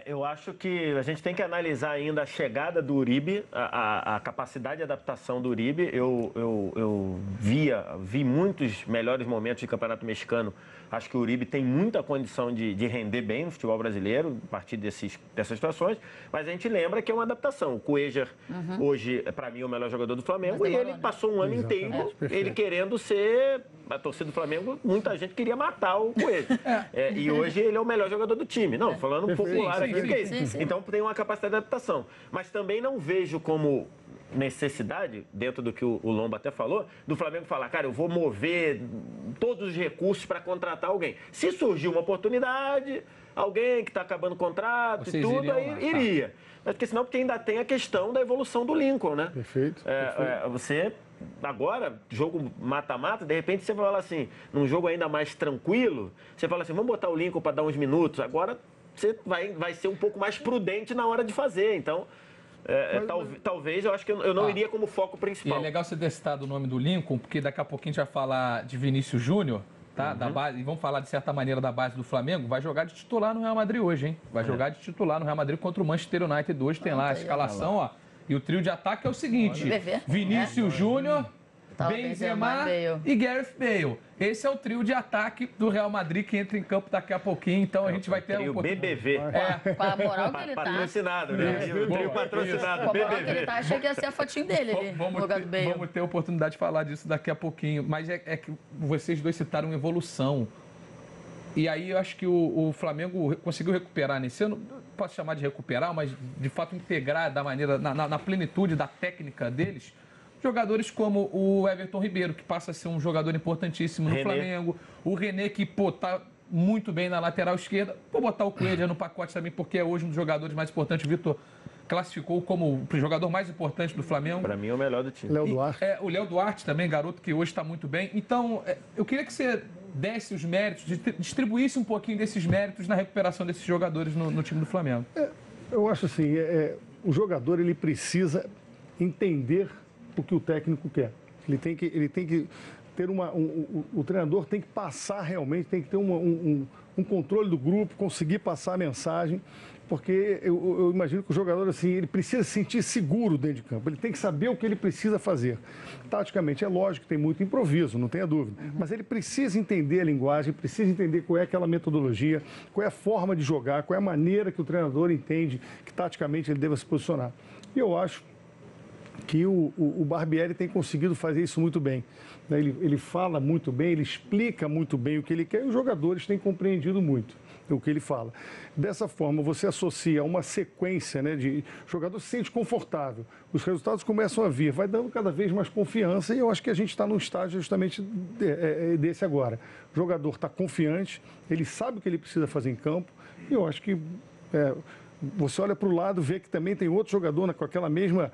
Eu acho que a gente tem que analisar ainda a chegada do Uribe, a capacidade de adaptação do Uribe. Eu vi muitos melhores momentos de Campeonato Mexicano. Acho que o Uribe tem muita condição de render bem no futebol brasileiro, a partir dessas situações. Mas a gente lembra que é uma adaptação. O Cuéllar, hoje, para mim, é o melhor jogador do Flamengo. E ele passou um ano inteiro, ele querendo ser... A torcida do Flamengo, muita gente queria matar o Cuéllar. E hoje ele é o melhor jogador do time. Não, falando popular aqui, que é isso. Então tem uma capacidade de adaptação. Mas também não vejo como necessidade, dentro do que o Lomba até falou, do Flamengo falar, cara, eu vou mover todos os recursos para contratar alguém. Se surgir uma oportunidade, alguém que está acabando o contrato e tudo, aí iria. Mas porque senão, porque ainda tem a questão da evolução do Lincoln, né? Perfeito. Você, agora, jogo mata-mata, de repente você fala assim, num jogo ainda mais tranquilo, você fala assim, vamos botar o Lincoln para dar uns minutos, agora você vai ser um pouco mais prudente na hora de fazer, então... talvez, eu acho que eu não iria como foco principal. E é legal você ter citado o nome do Lincoln, porque daqui a pouquinho a gente vai falar de Vinícius Júnior, tá? Da base, e vamos falar de certa maneira da base do Flamengo. Vai jogar de titular no Real Madrid hoje, hein? Vai jogar de titular no Real Madrid contra o Manchester United hoje. Tem lá a escalação, ó. E o trio de ataque é o seguinte: Vinícius Júnior, Benzema e Gareth Bale. Esse é o trio de ataque do Real Madrid que entra em campo daqui a pouquinho. Então a gente vai ter o BBV. Com a moral que ele tá. Patrocinado, né? O trio patrocinado, Com a moral que ele tá, achei que ia ser a fotinho dele ali. Vamos ter a oportunidade de falar disso daqui a pouquinho. Mas é que vocês dois citaram evolução. E aí eu acho que o Flamengo conseguiu recuperar nesse ano, posso chamar de recuperar, mas de fato integrar da maneira, na plenitude da técnica deles, jogadores como o Everton Ribeiro, que passa a ser um jogador importantíssimo no Flamengo, o René, que tá muito bem na lateral esquerda, vou botar o Coelho no pacote também, porque é hoje um dos jogadores mais importantes. O Vitor classificou como o jogador mais importante do Flamengo. Para mim é o melhor do time. Léo Duarte. O Léo Duarte também, garoto que hoje está muito bem. Então, eu queria que você desse os méritos, distribuísse um pouquinho desses méritos na recuperação desses jogadores no time do Flamengo. Eu acho assim, o jogador ele precisa entender o que o técnico quer. Ele tem que ter o treinador tem que passar realmente, tem que ter um controle do grupo, conseguir passar a mensagem, porque eu imagino que o jogador assim, ele precisa se sentir seguro dentro de campo, ele tem que saber o que ele precisa fazer. Taticamente é lógico que tem muito improviso, não tenha dúvida, mas ele precisa entender a linguagem, precisa entender qual é aquela metodologia, qual é a forma de jogar, qual é a maneira que o treinador entende que taticamente ele deva se posicionar. E eu acho que o Barbieri tem conseguido fazer isso muito bem. Ele fala muito bem, ele explica muito bem o que ele quer e os jogadores têm compreendido muito o que ele fala. Dessa forma, você associa uma sequência, né, de jogador se sente confortável, os resultados começam a vir, vai dando cada vez mais confiança e eu acho que a gente está num estágio justamente desse agora. O jogador está confiante, ele sabe o que ele precisa fazer em campo e eu acho que você olha para o lado, vê que também tem outro jogador com aquela mesma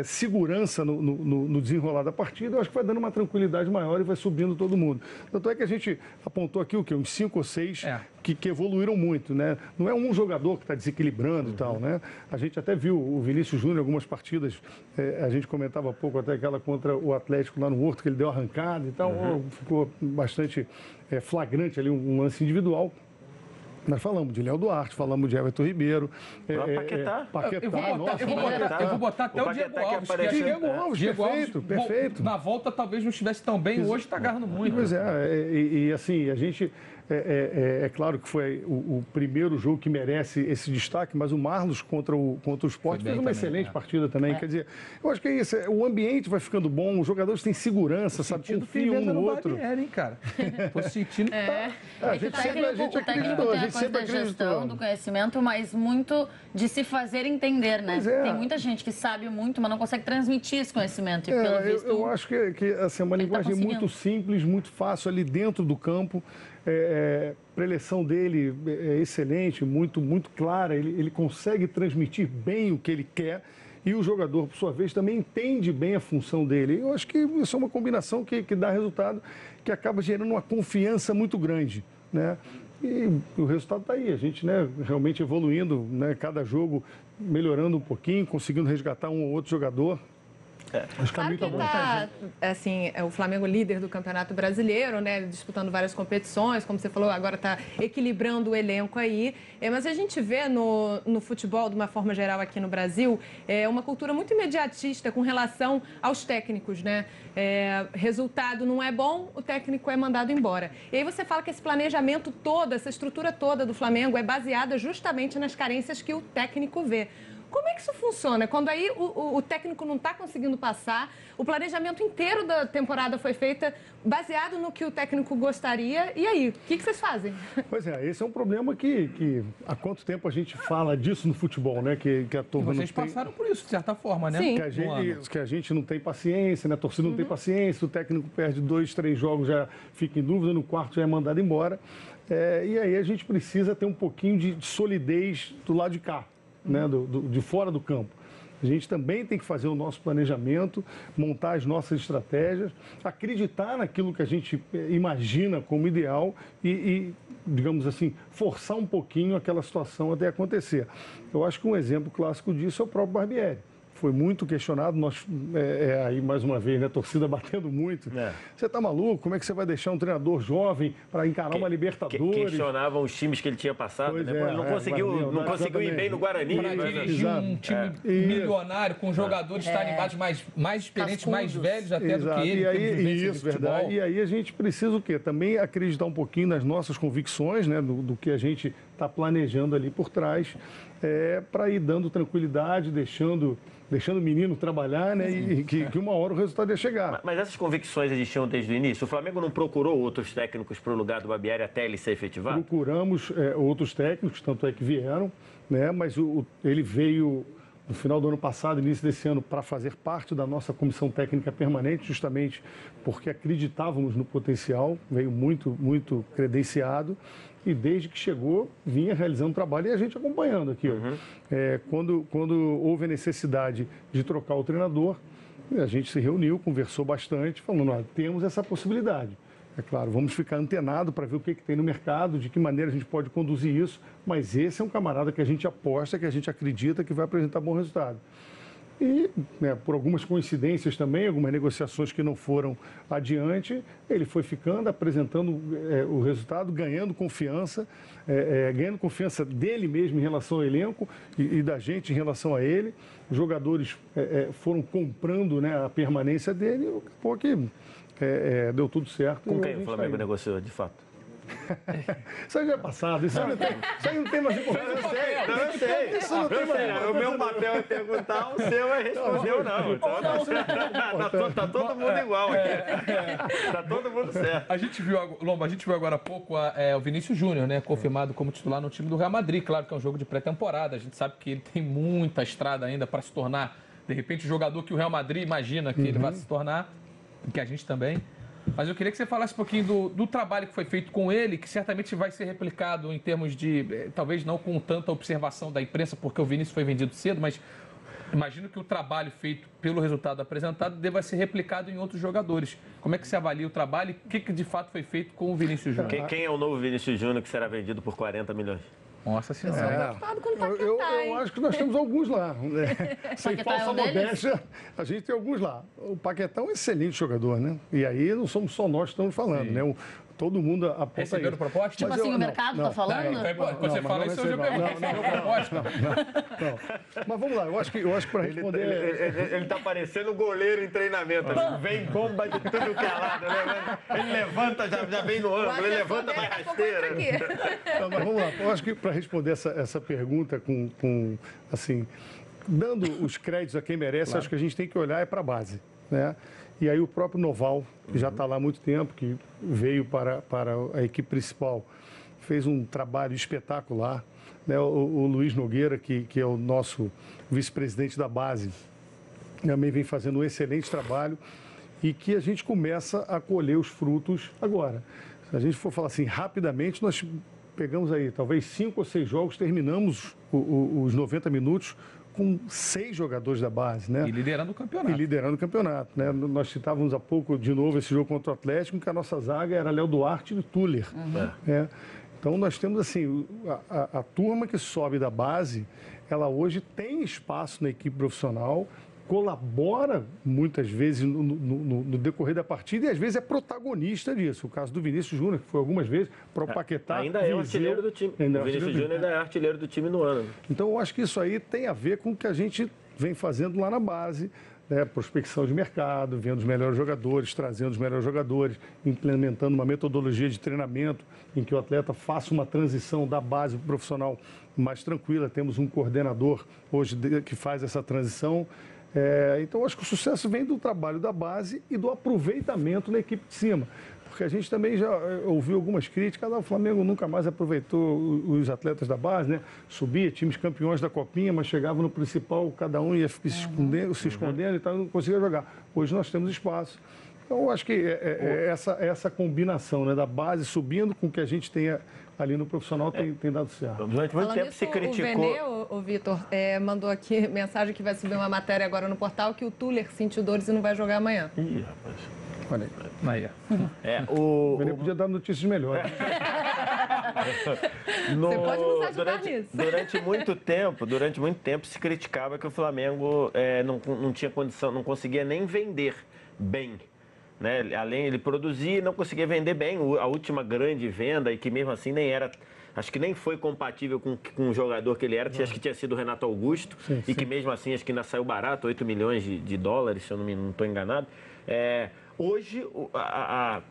segurança no desenrolar da partida, eu acho que vai dando uma tranquilidade maior e vai subindo todo mundo. Tanto é que a gente apontou aqui uns 5 ou 6 que evoluíram muito, né? Não é um jogador que está desequilibrando e tal, né? A gente até viu o Vinícius Júnior em algumas partidas, a gente comentava há pouco até aquela contra o Atlético lá no Horto, que ele deu arrancada e tal, ficou bastante flagrante ali um lance individual. Nós falamos de Léo Duarte, falamos de Everton Ribeiro. Eu vou botar até o Diego Alves. Diego Alves, perfeito. Na volta talvez não estivesse tão bem, hoje está agarrando muito. Pois e assim, a gente... É claro que foi o primeiro jogo que merece esse destaque, mas o Marlos contra o Sport fez uma excelente partida também. Quer dizer, eu acho que é isso. O ambiente vai ficando bom, os jogadores têm segurança, confiam um no outro. Hein, cara? Tô sentindo. O técnico tem a coisa da gestão, do conhecimento, mas muito de se fazer entender, né? Tem muita gente que sabe muito, mas não consegue transmitir esse conhecimento. E pelo visto, eu acho que assim, é uma linguagem muito simples, muito fácil ali dentro do campo. A preleção dele é excelente, muito clara, ele consegue transmitir bem o que ele quer e o jogador, por sua vez, também entende bem a função dele. Eu acho que isso é uma combinação que dá resultado, que acaba gerando uma confiança muito grande, né? E o resultado está aí, a gente, né, realmente evoluindo, né, cada jogo melhorando um pouquinho, conseguindo resgatar um ou outro jogador. Acho que assim, o Flamengo líder do Campeonato Brasileiro, né, disputando várias competições, como você falou, agora está equilibrando o elenco aí. Mas a gente vê no futebol, de uma forma geral aqui no Brasil, uma cultura muito imediatista com relação aos técnicos, né? Resultado não é bom, o técnico é mandado embora. E aí você fala que esse planejamento todo, essa estrutura toda do Flamengo é baseada justamente nas carências que o técnico vê. Como é que isso funciona? Quando aí o técnico não está conseguindo passar, o planejamento inteiro da temporada foi feito baseado no que o técnico gostaria, e aí? O que vocês fazem? Pois esse é um problema que há quanto tempo a gente fala disso no futebol, né? Que a turma vocês passaram por isso, de certa forma, né? Sim. Que a gente não tem paciência, né? A torcida não tem paciência, o técnico perde 2, 3 jogos, já fica em dúvida, no quarto já é mandado embora. E aí a gente precisa ter um pouquinho de solidez do lado de cá. Né, de fora do campo. A gente também tem que fazer o nosso planejamento, montar as nossas estratégias, acreditar naquilo que a gente imagina como ideal e, digamos assim, forçar um pouquinho aquela situação até acontecer. Eu acho que um exemplo clássico disso é o próprio Barbieri. Foi muito questionado, aí mais uma vez, né, a torcida batendo muito. Você está maluco? Como é que você vai deixar um treinador jovem para encarar uma Libertadores? Questionavam os times que ele tinha passado, né? Ele não conseguiu ir bem no Guarani. Para dirigir um time milionário, com jogadores tarimbados mais experientes, mais velhos até do que ele. Isso, verdade. E aí a gente precisa o quê? Também acreditar um pouquinho nas nossas convicções, né, do que a gente está planejando ali por trás para ir dando tranquilidade, deixando o menino trabalhar, né? E que uma hora o resultado ia chegar. Mas essas convicções existiam desde o início? O Flamengo não procurou outros técnicos para o lugar do Barbieri até ele ser efetivado? Procuramos outros técnicos, tanto é que vieram, né? Mas ele veio no final do ano passado, início desse ano, para fazer parte da nossa comissão técnica permanente, justamente porque acreditávamos no potencial, veio muito, muito credenciado. E desde que chegou, vinha realizando trabalho e a gente acompanhando aqui. Quando houve a necessidade de trocar o treinador, a gente se reuniu, conversou bastante, falando, temos essa possibilidade. É claro, vamos ficar antenado para ver o que tem no mercado, de que maneira a gente pode conduzir isso, mas esse é um camarada que a gente aposta, que a gente acredita que vai apresentar bom resultado. E, por algumas coincidências também, algumas negociações que não foram adiante, ele foi ficando, apresentando o resultado, ganhando confiança dele mesmo em relação ao elenco e da gente em relação a ele. Os jogadores foram comprando, né, a permanência dele e acabou que deu tudo certo. Com quem o Flamengo negociou, de fato? Isso aí já é passado, isso aí não tem mais importância. Eu sei. Isso não tem mais. O meu papel é perguntar, o seu é responder ou não. Então, tá todo mundo igual aqui. Tá todo mundo certo. A gente viu agora há pouco o Vinícius Júnior, né, confirmado como titular no time do Real Madrid. Claro que é um jogo de pré-temporada, a gente sabe que ele tem muita estrada ainda para se tornar, de repente, o jogador que o Real Madrid imagina que ele vai se tornar, e que a gente também. Mas eu queria que você falasse um pouquinho do trabalho que foi feito com ele, que certamente vai ser replicado em termos de, talvez não com tanta observação da imprensa, porque o Vinícius foi vendido cedo, mas imagino que o trabalho feito pelo resultado apresentado deva ser replicado em outros jogadores. Como é que você avalia o trabalho e o que de fato foi feito com o Vinícius Júnior? Quem é o novo Vinícius Júnior que será vendido por 40 milhões? Nossa Senhora. Eu acho que nós temos alguns lá. Né? Sem falsa modéstia, a gente tem alguns lá. O Paquetá é um excelente jogador, né? E aí não somos só nós que estamos falando, né? Todo mundo aponta recebendo proposta? Tipo assim, o mercado está falando? Quando você fala isso, eu já pergunto. Proposta? Não. Mas vamos lá, eu acho que para responder... Ele está parecendo goleiro em treinamento. Vem bomba de tudo que é lado, né? Ele levanta, já vem no ângulo, ele levanta, vai rasteira. Não, mas vamos lá, eu acho que para responder essa pergunta assim, dando os créditos a quem merece, acho que a gente tem que olhar para a base, né? E aí o próprio Noval, que já está lá há muito tempo, que veio para a equipe principal, fez um trabalho espetacular. Né? O Luiz Nogueira, que é o nosso vice-presidente da base, também vem fazendo um excelente trabalho e que a gente começa a colher os frutos agora. Se a gente for falar assim, rapidamente, nós pegamos aí talvez 5 ou 6 jogos, terminamos os 90 minutos com 6 jogadores da base, né? E liderando o campeonato. Né? Nós citávamos há pouco, de novo, esse jogo contra o Atlético, em que a nossa zaga era Léo Duarte e Tuller. Né? Então, nós temos, assim, a turma que sobe da base, ela hoje tem espaço na equipe profissional, colabora muitas vezes no decorrer da partida e às vezes é protagonista disso. O caso do Vinícius Júnior, que foi algumas vezes para o Paquetá. Ainda é o artilheiro do time. O Vinícius Júnior ainda é artilheiro do time no ano. Então, eu acho que isso aí tem a ver com o que a gente vem fazendo lá na base, né? Prospecção de mercado, vendo os melhores jogadores, trazendo os melhores jogadores, implementando uma metodologia de treinamento em que o atleta faça uma transição da base para o profissional mais tranquila. Temos um coordenador hoje que faz essa transição. Então, acho que o sucesso vem do trabalho da base e do aproveitamento na equipe de cima. Porque a gente também já ouviu algumas críticas, o Flamengo nunca mais aproveitou os atletas da base, né? Subia, times campeões da Copinha, mas chegava no principal, cada um ia se escondendo e tal, não conseguia jogar. Hoje nós temos espaço. Então, eu acho que essa combinação, né, da base subindo com o que a gente tenha ali no profissional tem dado certo. Durante muito tempo se criticou. O Venê, o Vitor, mandou aqui mensagem que vai subir uma matéria agora no portal que o Tuller sentiu dores e não vai jogar amanhã. Ih, rapaz. Olha aí. O Venê podia dar notícias melhores. Você pode nos ajudar nisso. Durante muito tempo se criticava que o Flamengo não tinha condição, não conseguia nem vender bem. Né? Ele produzia e não conseguia vender bem. A última grande venda, e que mesmo assim nem era, acho que nem foi compatível com o jogador que ele era, acho que tinha sido o Renato Augusto, e que mesmo assim acho que ainda saiu barato, 8 milhões de dólares, se eu não estou enganado. Hoje,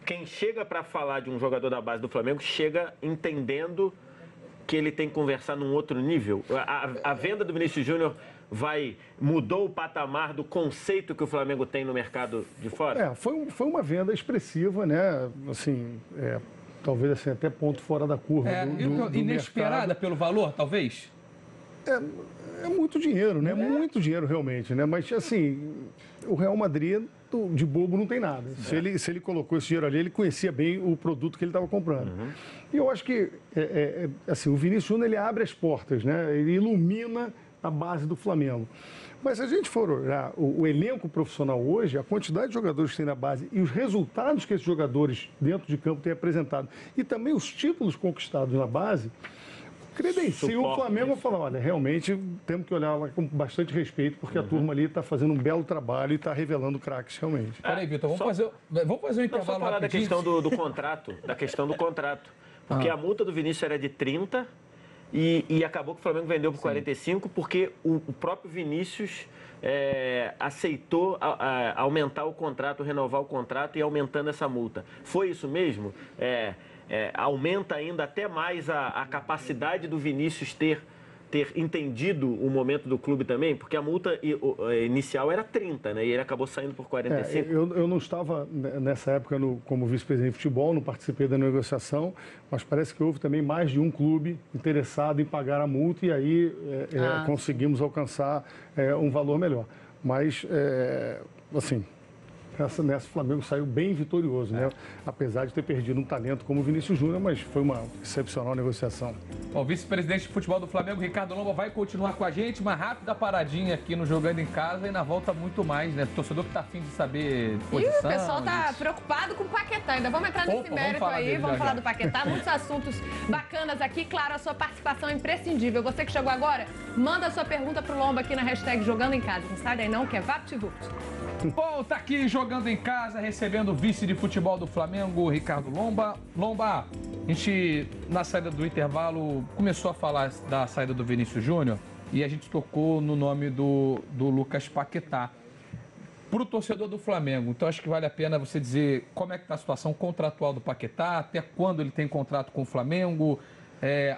quem chega para falar de um jogador da base do Flamengo chega entendendo que ele tem que conversar num outro nível? A venda do Vinícius Júnior mudou o patamar do conceito que o Flamengo tem no mercado de fora? Foi uma venda expressiva, né? Assim, talvez assim, até ponto fora da curva do inesperada mercado. pelo valor, talvez? É muito dinheiro, né? Muito dinheiro realmente, né? Mas assim, o Real Madrid de bobo não tem nada. Se ele colocou esse dinheiro ali, ele conhecia bem o produto que ele estava comprando. E eu acho que assim, o Vinícius Júnior, ele abre as portas, né? Ele ilumina a base do Flamengo. Mas se a gente for olhar o elenco profissional hoje, a quantidade de jogadores que tem na base e os resultados que esses jogadores dentro de campo têm apresentado e também os títulos conquistados na base, credencia o Flamengo a falar, olha, realmente temos que olhar lá com bastante respeito, porque a turma ali está fazendo um belo trabalho e está revelando craques realmente. Peraí, Vitor, vamos fazer um intervalo só falar da questão do contrato, porque a multa do Vinícius era de 30 e acabou que o Flamengo vendeu por 45, porque o próprio Vinícius aceitou aumentar o contrato, renovar o contrato e aumentando essa multa. Foi isso mesmo? Aumenta ainda até mais a capacidade do Vinícius ter entendido o momento do clube também, porque a multa inicial era 30, né? E ele acabou saindo por 45. Eu não estava nessa época como vice-presidente de futebol, não participei da negociação, mas parece que houve também mais de um clube interessado em pagar a multa e aí conseguimos alcançar um valor melhor. Mas, assim, nessa o Flamengo saiu bem vitorioso, né? Apesar de ter perdido um talento como o Vinícius Júnior, mas foi uma excepcional negociação. O vice-presidente de futebol do Flamengo, Ricardo Lomba, vai continuar com a gente. Uma rápida paradinha aqui no Jogando em Casa e na volta muito mais, né? O torcedor que tá afim de saber posição. E o pessoal tá preocupado com o Paquetá. Ainda vamos entrar nesse mérito aí, vamos falar do Paquetá. Muitos assuntos bacanas aqui. Claro, a sua participação é imprescindível. Você que chegou agora, manda a sua pergunta pro Lomba aqui na hashtag Jogando em Casa. Não sai daí não, que é VaptVupt. Bom, tá aqui Jogando em Casa, recebendo o vice de futebol do Flamengo, Ricardo Lomba. Lomba, a gente, na saída do intervalo, começou a falar da saída do Vinícius Júnior e a gente tocou no nome do Lucas Paquetá. Para o torcedor do Flamengo, então acho que vale a pena você dizer como é que está a situação contratual do Paquetá, até quando ele tem contrato com o Flamengo,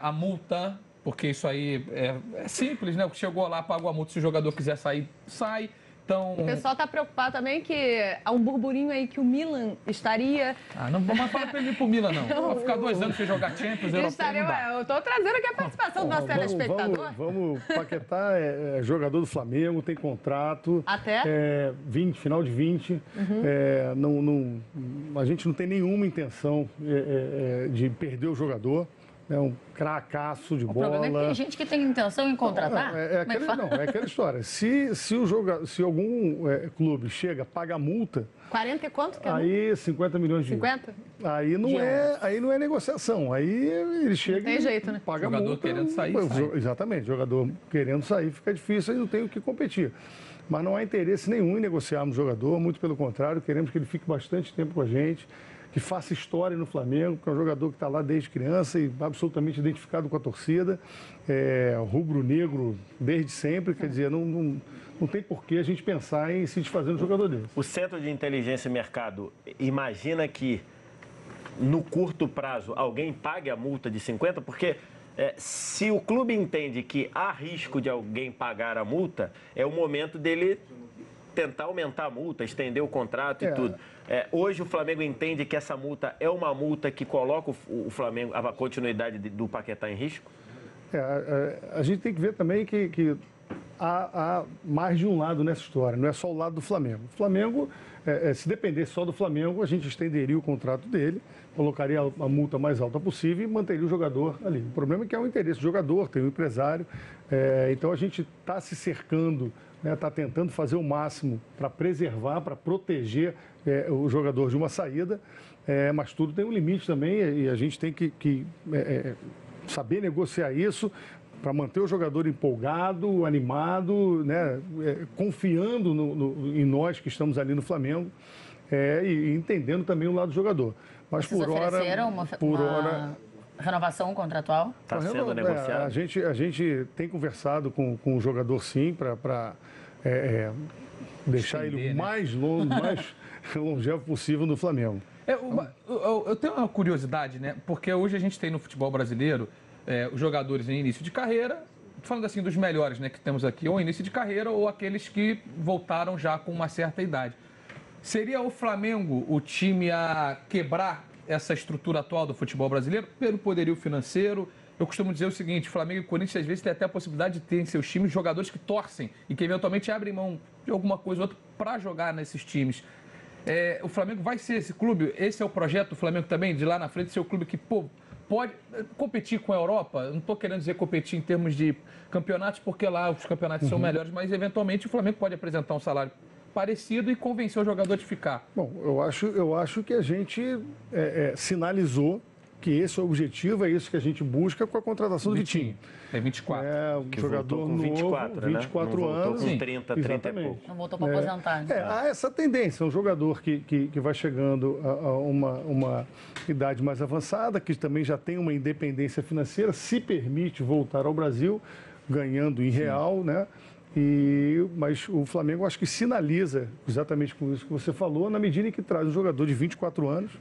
a multa, porque isso aí é simples, né? Chegou lá, pagou a multa, se o jogador quiser sair, sai. Então... O pessoal está preocupado também que há um burburinho aí que o Milan estaria... não vamos falar para ele ir pro Milan, não. Vai ficar 2 anos sem jogar Champions, eu estou trazendo aqui a participação do nosso telespectador. Vamos, Paquetá é jogador do Flamengo, tem contrato. Até? 20, final de 20. A gente não tem nenhuma intenção de perder o jogador. É um cracaço de bola. O problema é que tem gente que tem intenção em contratar. É aquela história. Se algum clube chega, paga a multa... 40 e quanto? Aí 50 milhões de euros. 50? Aí não é negociação. Aí ele chega tem jeito, né? Paga a jogador multa. Querendo sair, sai. Exatamente. Jogador querendo sair fica difícil e não tem o que competir. Mas não há interesse nenhum em negociarmos o jogador. Muito pelo contrário, queremos que ele fique bastante tempo com a gente, que faça história no Flamengo, porque é um jogador que está lá desde criança e absolutamente identificado com a torcida, rubro-negro desde sempre, quer dizer, não tem por que a gente pensar em se desfazer um jogador desse. O Centro de Inteligência e Mercado imagina que, no curto prazo, alguém pague a multa de 50%? Porque se o clube entende que há risco de alguém pagar a multa, é o momento dele tentar aumentar a multa, estender o contrato e tudo. Hoje o Flamengo entende que essa multa é uma multa que coloca o Flamengo, a continuidade do Paquetá em risco? A gente tem que ver também que há mais de um lado nessa história, não é só o lado do Flamengo. O Flamengo, se dependesse só do Flamengo, a gente estenderia o contrato dele, colocaria a multa mais alta possível e manteria o jogador ali. O problema é que há um interesse do jogador, tem um empresário, então a gente está se cercando, está tentando fazer o máximo para preservar, para proteger o jogador de uma saída, mas tudo tem um limite também e a gente tem que saber negociar isso para manter o jogador empolgado, animado, né, confiando em nós que estamos ali no Flamengo e entendendo também o lado do jogador. Mas vocês ofereceram uma renovação contratual? Está sendo negociado? A gente tem conversado com o jogador, sim, para deixar ele o mais longevo possível no Flamengo. Eu tenho uma curiosidade, né? Porque hoje a gente tem no futebol brasileiro os jogadores em início de carreira, falando assim dos melhores, né, que temos aqui, ou início de carreira ou aqueles que voltaram já com uma certa idade. Seria o Flamengo o time a quebrar essa estrutura atual do futebol brasileiro pelo poderio financeiro? Eu costumo dizer o seguinte, Flamengo e Corinthians às vezes tem até a possibilidade de ter em seus times jogadores que torcem e que eventualmente abrem mão de alguma coisa ou outra para jogar nesses times. O Flamengo vai ser esse clube, esse é o projeto do Flamengo também, de lá na frente ser o clube que pode competir com a Europa. Eu não estou querendo dizer competir em termos de campeonatos, porque lá os campeonatos são melhores, mas eventualmente o Flamengo pode apresentar um salário parecido e convencer o jogador de ficar. Bom, eu acho que a gente sinalizou que esse é o objetivo, é isso que a gente busca com a contratação do Vitinho. É 24. Um jogador com 24, novo, 24 né? Não anos. Com 30 e pouco. Não voltou para aposentar. Há essa tendência, um jogador que vai chegando a uma idade mais avançada, que também já tem uma independência financeira, se permite voltar ao Brasil, ganhando em real, né? Mas o Flamengo acho que sinaliza exatamente com isso que você falou, na medida em que traz um jogador de 24 anos,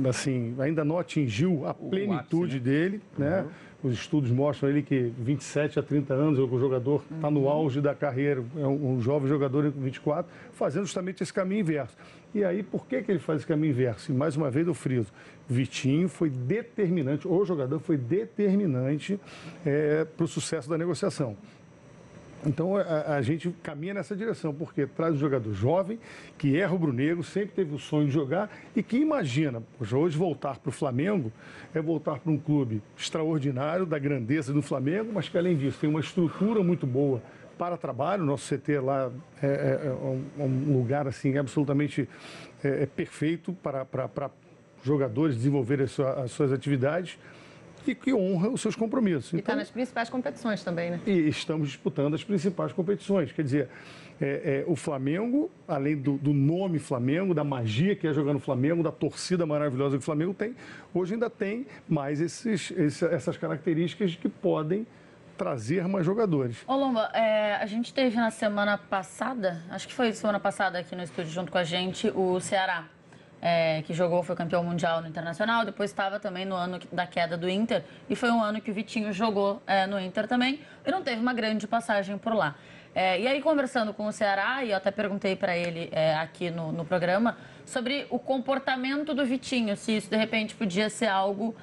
assim, ainda não atingiu a plenitude dele, né? Os estudos mostram ele que 27 a 30 anos o jogador está no auge da carreira, é um jovem jogador com 24, fazendo justamente esse caminho inverso. E aí, por que ele faz esse caminho inverso? E mais uma vez eu friso, Vitinho foi determinante, o jogador foi determinante para o sucesso da negociação. Então, a gente caminha nessa direção, porque traz um jogador jovem, que é rubro-negro, sempre teve o sonho de jogar e que imagina, poxa, hoje voltar para o Flamengo é voltar para um clube extraordinário, da grandeza do Flamengo, mas que, além disso, tem uma estrutura muito boa para trabalho. O nosso CT lá é um lugar assim, absolutamente perfeito para jogadores desenvolverem as suas atividades. E que honra os seus compromissos. E está nas principais competições também, né? E estamos disputando as principais competições. Quer dizer, o Flamengo, além do nome Flamengo, da magia que é jogar no Flamengo, da torcida maravilhosa que o Flamengo tem, hoje ainda tem mais essas características que podem trazer mais jogadores. Ô Lomba, a gente teve na semana passada, acho que foi semana passada aqui no estúdio junto com a gente, o Ceará. Que jogou, foi campeão mundial no Internacional, depois estava também no ano da queda do Inter, e foi um ano que o Vitinho jogou no Inter também, e não teve uma grande passagem por lá. E aí, conversando com o Ceará, e eu até perguntei para ele aqui no programa, sobre o comportamento do Vitinho, se isso de repente podia ser algo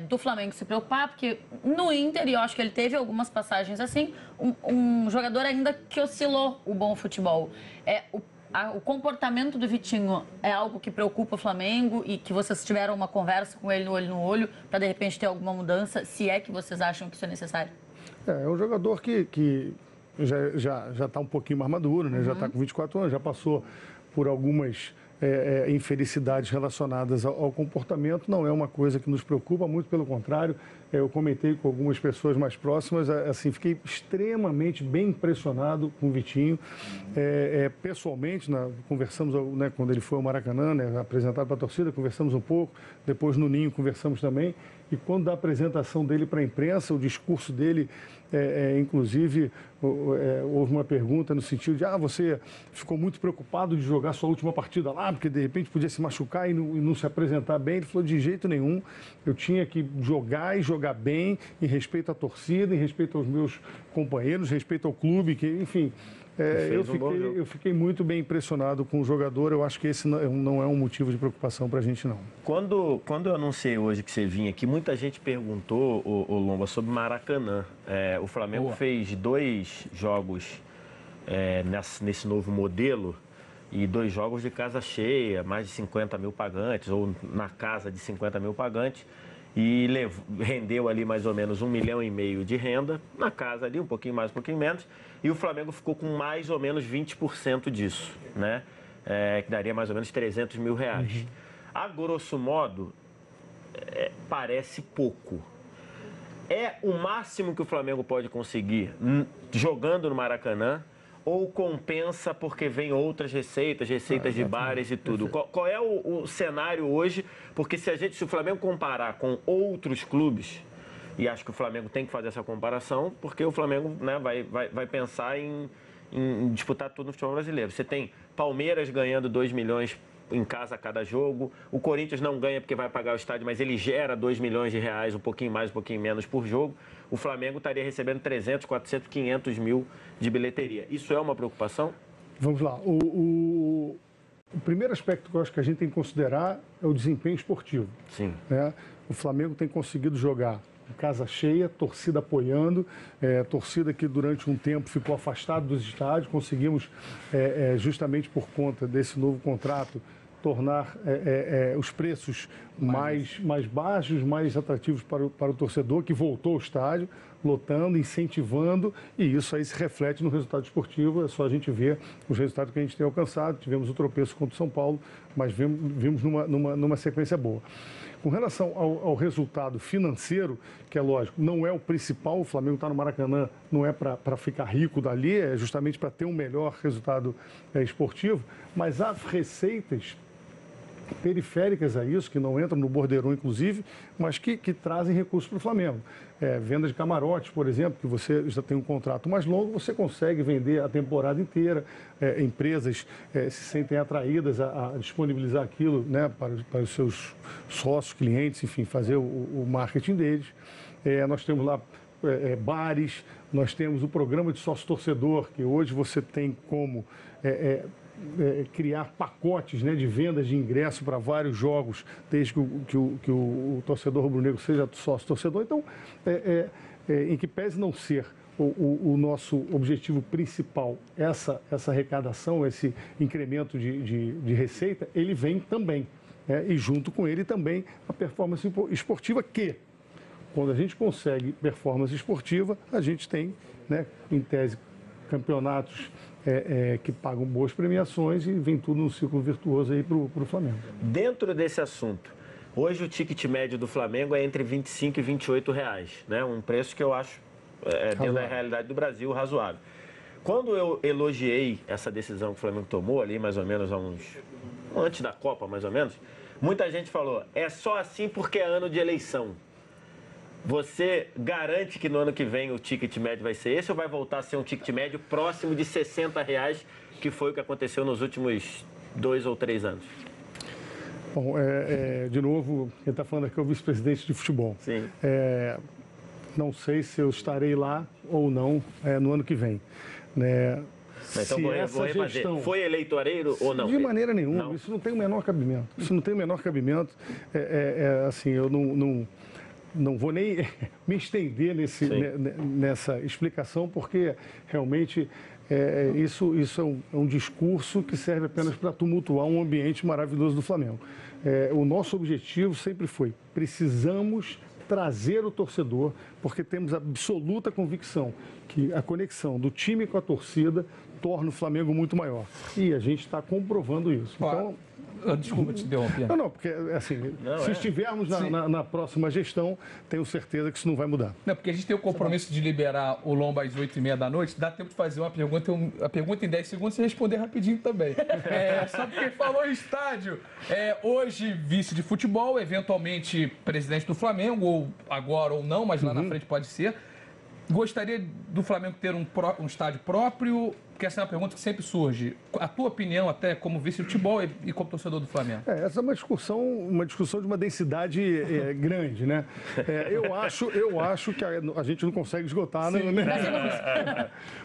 do Flamengo se preocupar, porque no Inter, e eu acho que ele teve algumas passagens assim, um jogador ainda que oscilou o bom futebol. O comportamento do Vitinho é algo que preocupa o Flamengo e que vocês tiveram uma conversa com ele no olho para, de repente, ter alguma mudança, se é que vocês acham que isso é necessário? É um jogador que já está um pouquinho mais maduro, né? Já está com 24 anos, já passou por algumas infelicidades relacionadas ao comportamento. Não é uma coisa que nos preocupa, muito pelo contrário. Eu comentei com algumas pessoas mais próximas, assim, fiquei extremamente bem impressionado com o Vitinho. Pessoalmente, conversamos, né, quando ele foi ao Maracanã, né, apresentado para a torcida, conversamos um pouco, depois no Ninho conversamos também, e quando da apresentação dele para a imprensa, o discurso dele, inclusive, houve uma pergunta no sentido de, você ficou muito preocupado de jogar sua última partida lá, porque de repente podia se machucar e não se apresentar bem. Ele falou, de jeito nenhum, eu tinha que jogar e jogar bem, em respeito à torcida, em respeito aos meus companheiros, em respeito ao clube, que, enfim, eu fiquei muito bem impressionado com o jogador. Eu acho que esse não é um motivo de preocupação para a gente, não. Quando eu anunciei hoje que você vinha aqui, muita gente perguntou, o Lomba, sobre Maracanã. O Flamengo fez 2 jogos nesse novo modelo e 2 jogos de casa cheia, mais de 50 mil pagantes, ou na casa de 50 mil pagantes. E rendeu ali mais ou menos 1,5 milhão de renda, na casa ali, um pouquinho mais, um pouquinho menos, e o Flamengo ficou com mais ou menos 20% disso, né? Que daria mais ou menos 300 mil reais. A grosso modo, parece pouco. É o máximo que o Flamengo pode conseguir jogando no Maracanã, ou compensa porque vem outras receitas de bares e tudo? Qual é o cenário hoje? Porque se o Flamengo comparar com outros clubes, e acho que o Flamengo tem que fazer essa comparação, porque o Flamengo, né, vai pensar em disputar tudo no futebol brasileiro. Você tem Palmeiras ganhando 2 milhões em casa a cada jogo. O Corinthians não ganha porque vai pagar o estádio, mas ele gera 2 milhões de reais, um pouquinho mais, um pouquinho menos por jogo. O Flamengo estaria recebendo 300, 400, 500 mil de bilheteria. Isso é uma preocupação? Vamos lá. O primeiro aspecto que eu acho que a gente tem que considerar é o desempenho esportivo. Sim. Né? O Flamengo tem conseguido jogar em casa cheia, torcida apoiando, torcida que durante um tempo ficou afastada dos estádios. Conseguimos, justamente por conta desse novo contrato, tornar os preços mais baixos, mais atrativos para o torcedor, que voltou ao estádio, lotando, incentivando, e isso aí se reflete no resultado esportivo. É só a gente ver os resultados que a gente tem alcançado. Tivemos o tropeço contra o São Paulo, mas vimos numa sequência boa. Com relação ao resultado financeiro, que é lógico, não é o principal, o Flamengo está no Maracanã, não é para ficar rico dali, é justamente para ter um melhor resultado esportivo, mas há receitas periféricas a isso, que não entram no borderô, inclusive, mas que trazem recursos para o Flamengo. Venda de camarotes, por exemplo, que você já tem um contrato mais longo, você consegue vender a temporada inteira. Empresas se sentem atraídas a disponibilizar aquilo, né, para os seus sócios, clientes, enfim, fazer o marketing deles. Nós temos lá bares, nós temos o programa de sócio-torcedor, que hoje você tem como criar pacotes, né, de vendas de ingresso para vários jogos, desde que o torcedor rubro-negro seja sócio-torcedor. Então, em que pese não ser o nosso objetivo principal, essa arrecadação, esse incremento de receita, ele vem também. E junto com ele também a performance esportiva, que, quando a gente consegue performance esportiva, a gente tem, né, em tese, campeonatos que pagam boas premiações, e vem tudo num ciclo virtuoso aí para o Flamengo. Dentro desse assunto, hoje o ticket médio do Flamengo é entre 25 e 28 reais, né? Um preço que eu acho, dentro da realidade do Brasil, razoável. Quando eu elogiei essa decisão que o Flamengo tomou ali, mais ou menos antes da Copa, mais ou menos, muita gente falou, é só assim porque é ano de eleição. Você garante que no ano que vem o ticket médio vai ser esse, ou vai voltar a ser um ticket médio próximo de 60 reais, que foi o que aconteceu nos últimos 2 ou 3 anos? Bom, de novo, quem está falando aqui é o vice-presidente de futebol. Sim. Não sei se eu estarei lá ou não no ano que vem. Né? Então, vou refazer. Foi eleitoreiro ou não? De maneira nenhuma. Não. Isso não tem o menor cabimento. Isso não tem o menor cabimento. Assim, eu não vou nem me estender nessa explicação, porque realmente isso é um discurso que serve apenas para tumultuar um ambiente maravilhoso do Flamengo. O nosso objetivo sempre foi: precisamos trazer o torcedor, porque temos absoluta convicção que a conexão do time com a torcida torna o Flamengo muito maior. E a gente está comprovando isso. Então, desculpa te interromper. Não, porque assim, se estivermos na próxima gestão, tenho certeza que isso não vai mudar. Não, porque a gente tem o compromisso de liberar o Lomba às 8h30 da noite, dá tempo de fazer uma pergunta, a pergunta em 10 segundos e responder rapidinho também. Só porque falou em estádio. Hoje, vice de futebol, eventualmente presidente do Flamengo, ou agora ou não, mas lá na frente pode ser. Gostaria do Flamengo ter um estádio próprio? Porque essa é uma pergunta que sempre surge. A tua opinião, até como vice de futebol e como torcedor do Flamengo? Essa é uma discussão de uma densidade grande, né? Eu acho que a gente não consegue esgotar, né?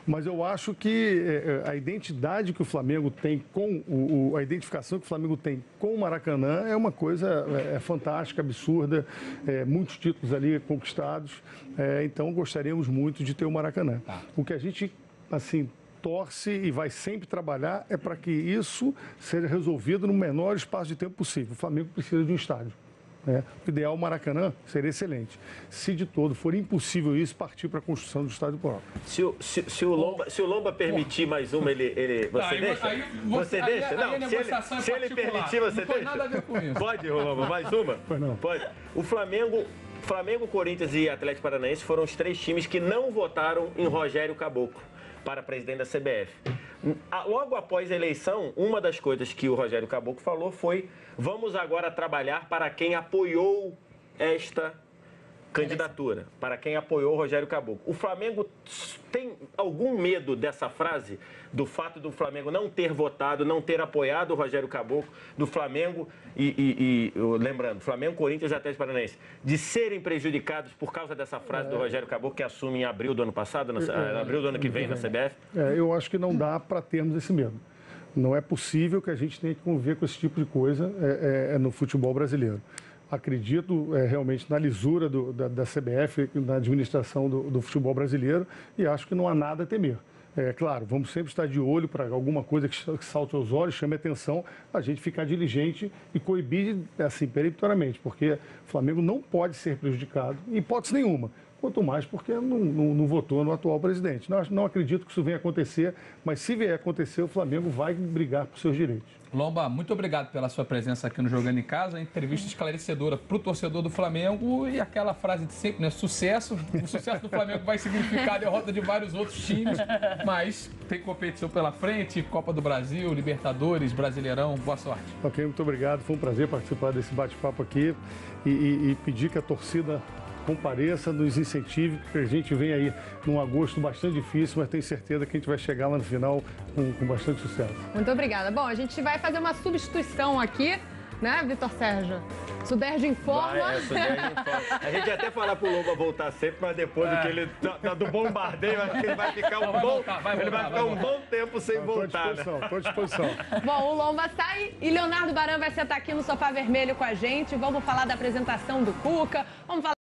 Mas eu acho que a identidade que o Flamengo tem a identificação que o Flamengo tem com o Maracanã é uma coisa fantástica, absurda, muitos títulos ali conquistados, então gostaríamos muito de ter o Maracanã. O que a gente, assim, torce e vai sempre trabalhar para que isso seja resolvido no menor espaço de tempo possível. O Flamengo precisa de um estádio. O ideal, o Maracanã, seria excelente. Se de todo for impossível isso, partir para a construção do estádio próprio. Se o Lomba permitir mais uma, você deixa? Você deixa? Não, se ele permitir, você deixa? Não tem nada a ver com isso. Pode, Lomba, mais uma? Não. Pode. O Flamengo, Corinthians e Atlético Paranaense foram os 3 times que não votaram em Rogério Caboclo para presidente da CBF. Logo após a eleição, uma das coisas que o Rogério Caboclo falou foi: vamos agora trabalhar para quem apoiou esta candidatura, para quem apoiou o Rogério Caboclo. O Flamengo tem algum medo dessa frase, do fato do Flamengo não ter votado, não ter apoiado o Rogério Caboclo, do Flamengo lembrando, Flamengo, Corinthians e Atlético Paranaense, de serem prejudicados por causa dessa frase do Rogério Caboclo, que assume em abril do ano passado, abril do ano que vem na CBF? Eu acho que não dá para termos esse medo. Não é possível que a gente tenha que conviver com esse tipo de coisa no futebol brasileiro. Acredito realmente na lisura da CBF, na administração do futebol brasileiro, e acho que não há nada a temer. Claro, vamos sempre estar de olho para alguma coisa que salte aos olhos, chame a atenção, a gente ficar diligente e coibir assim, peremptoriamente, porque o Flamengo não pode ser prejudicado, em hipótese nenhuma. Quanto mais porque não votou no atual presidente. Não acredito que isso venha acontecer, mas se vier acontecer, o Flamengo vai brigar por seus direitos. Lomba, muito obrigado pela sua presença aqui no Jogando em Casa, entrevista esclarecedora para o torcedor do Flamengo e aquela frase de sempre, né? O sucesso do Flamengo vai significar a derrota de vários outros times, mas tem competição pela frente, Copa do Brasil, Libertadores, Brasileirão, boa sorte. Ok, muito obrigado, foi um prazer participar desse bate-papo aqui e pedir que a torcida compareça, nos incentive, porque a gente vem aí num agosto bastante difícil, mas tenho certeza que a gente vai chegar lá no final com bastante sucesso. Muito obrigada. Bom, a gente vai fazer uma substituição aqui, né, Vitor Sérgio? Suderge informa. Suderge informa. A gente ia até falar pro Lomba voltar sempre, mas depois do bombardeio, ele vai ficar um bom tempo sem voltar. Estou à disposição. Bom, o Lomba sai e Leonardo Baran vai sentar aqui no sofá vermelho com a gente. Vamos falar da apresentação do Cuca, vamos falar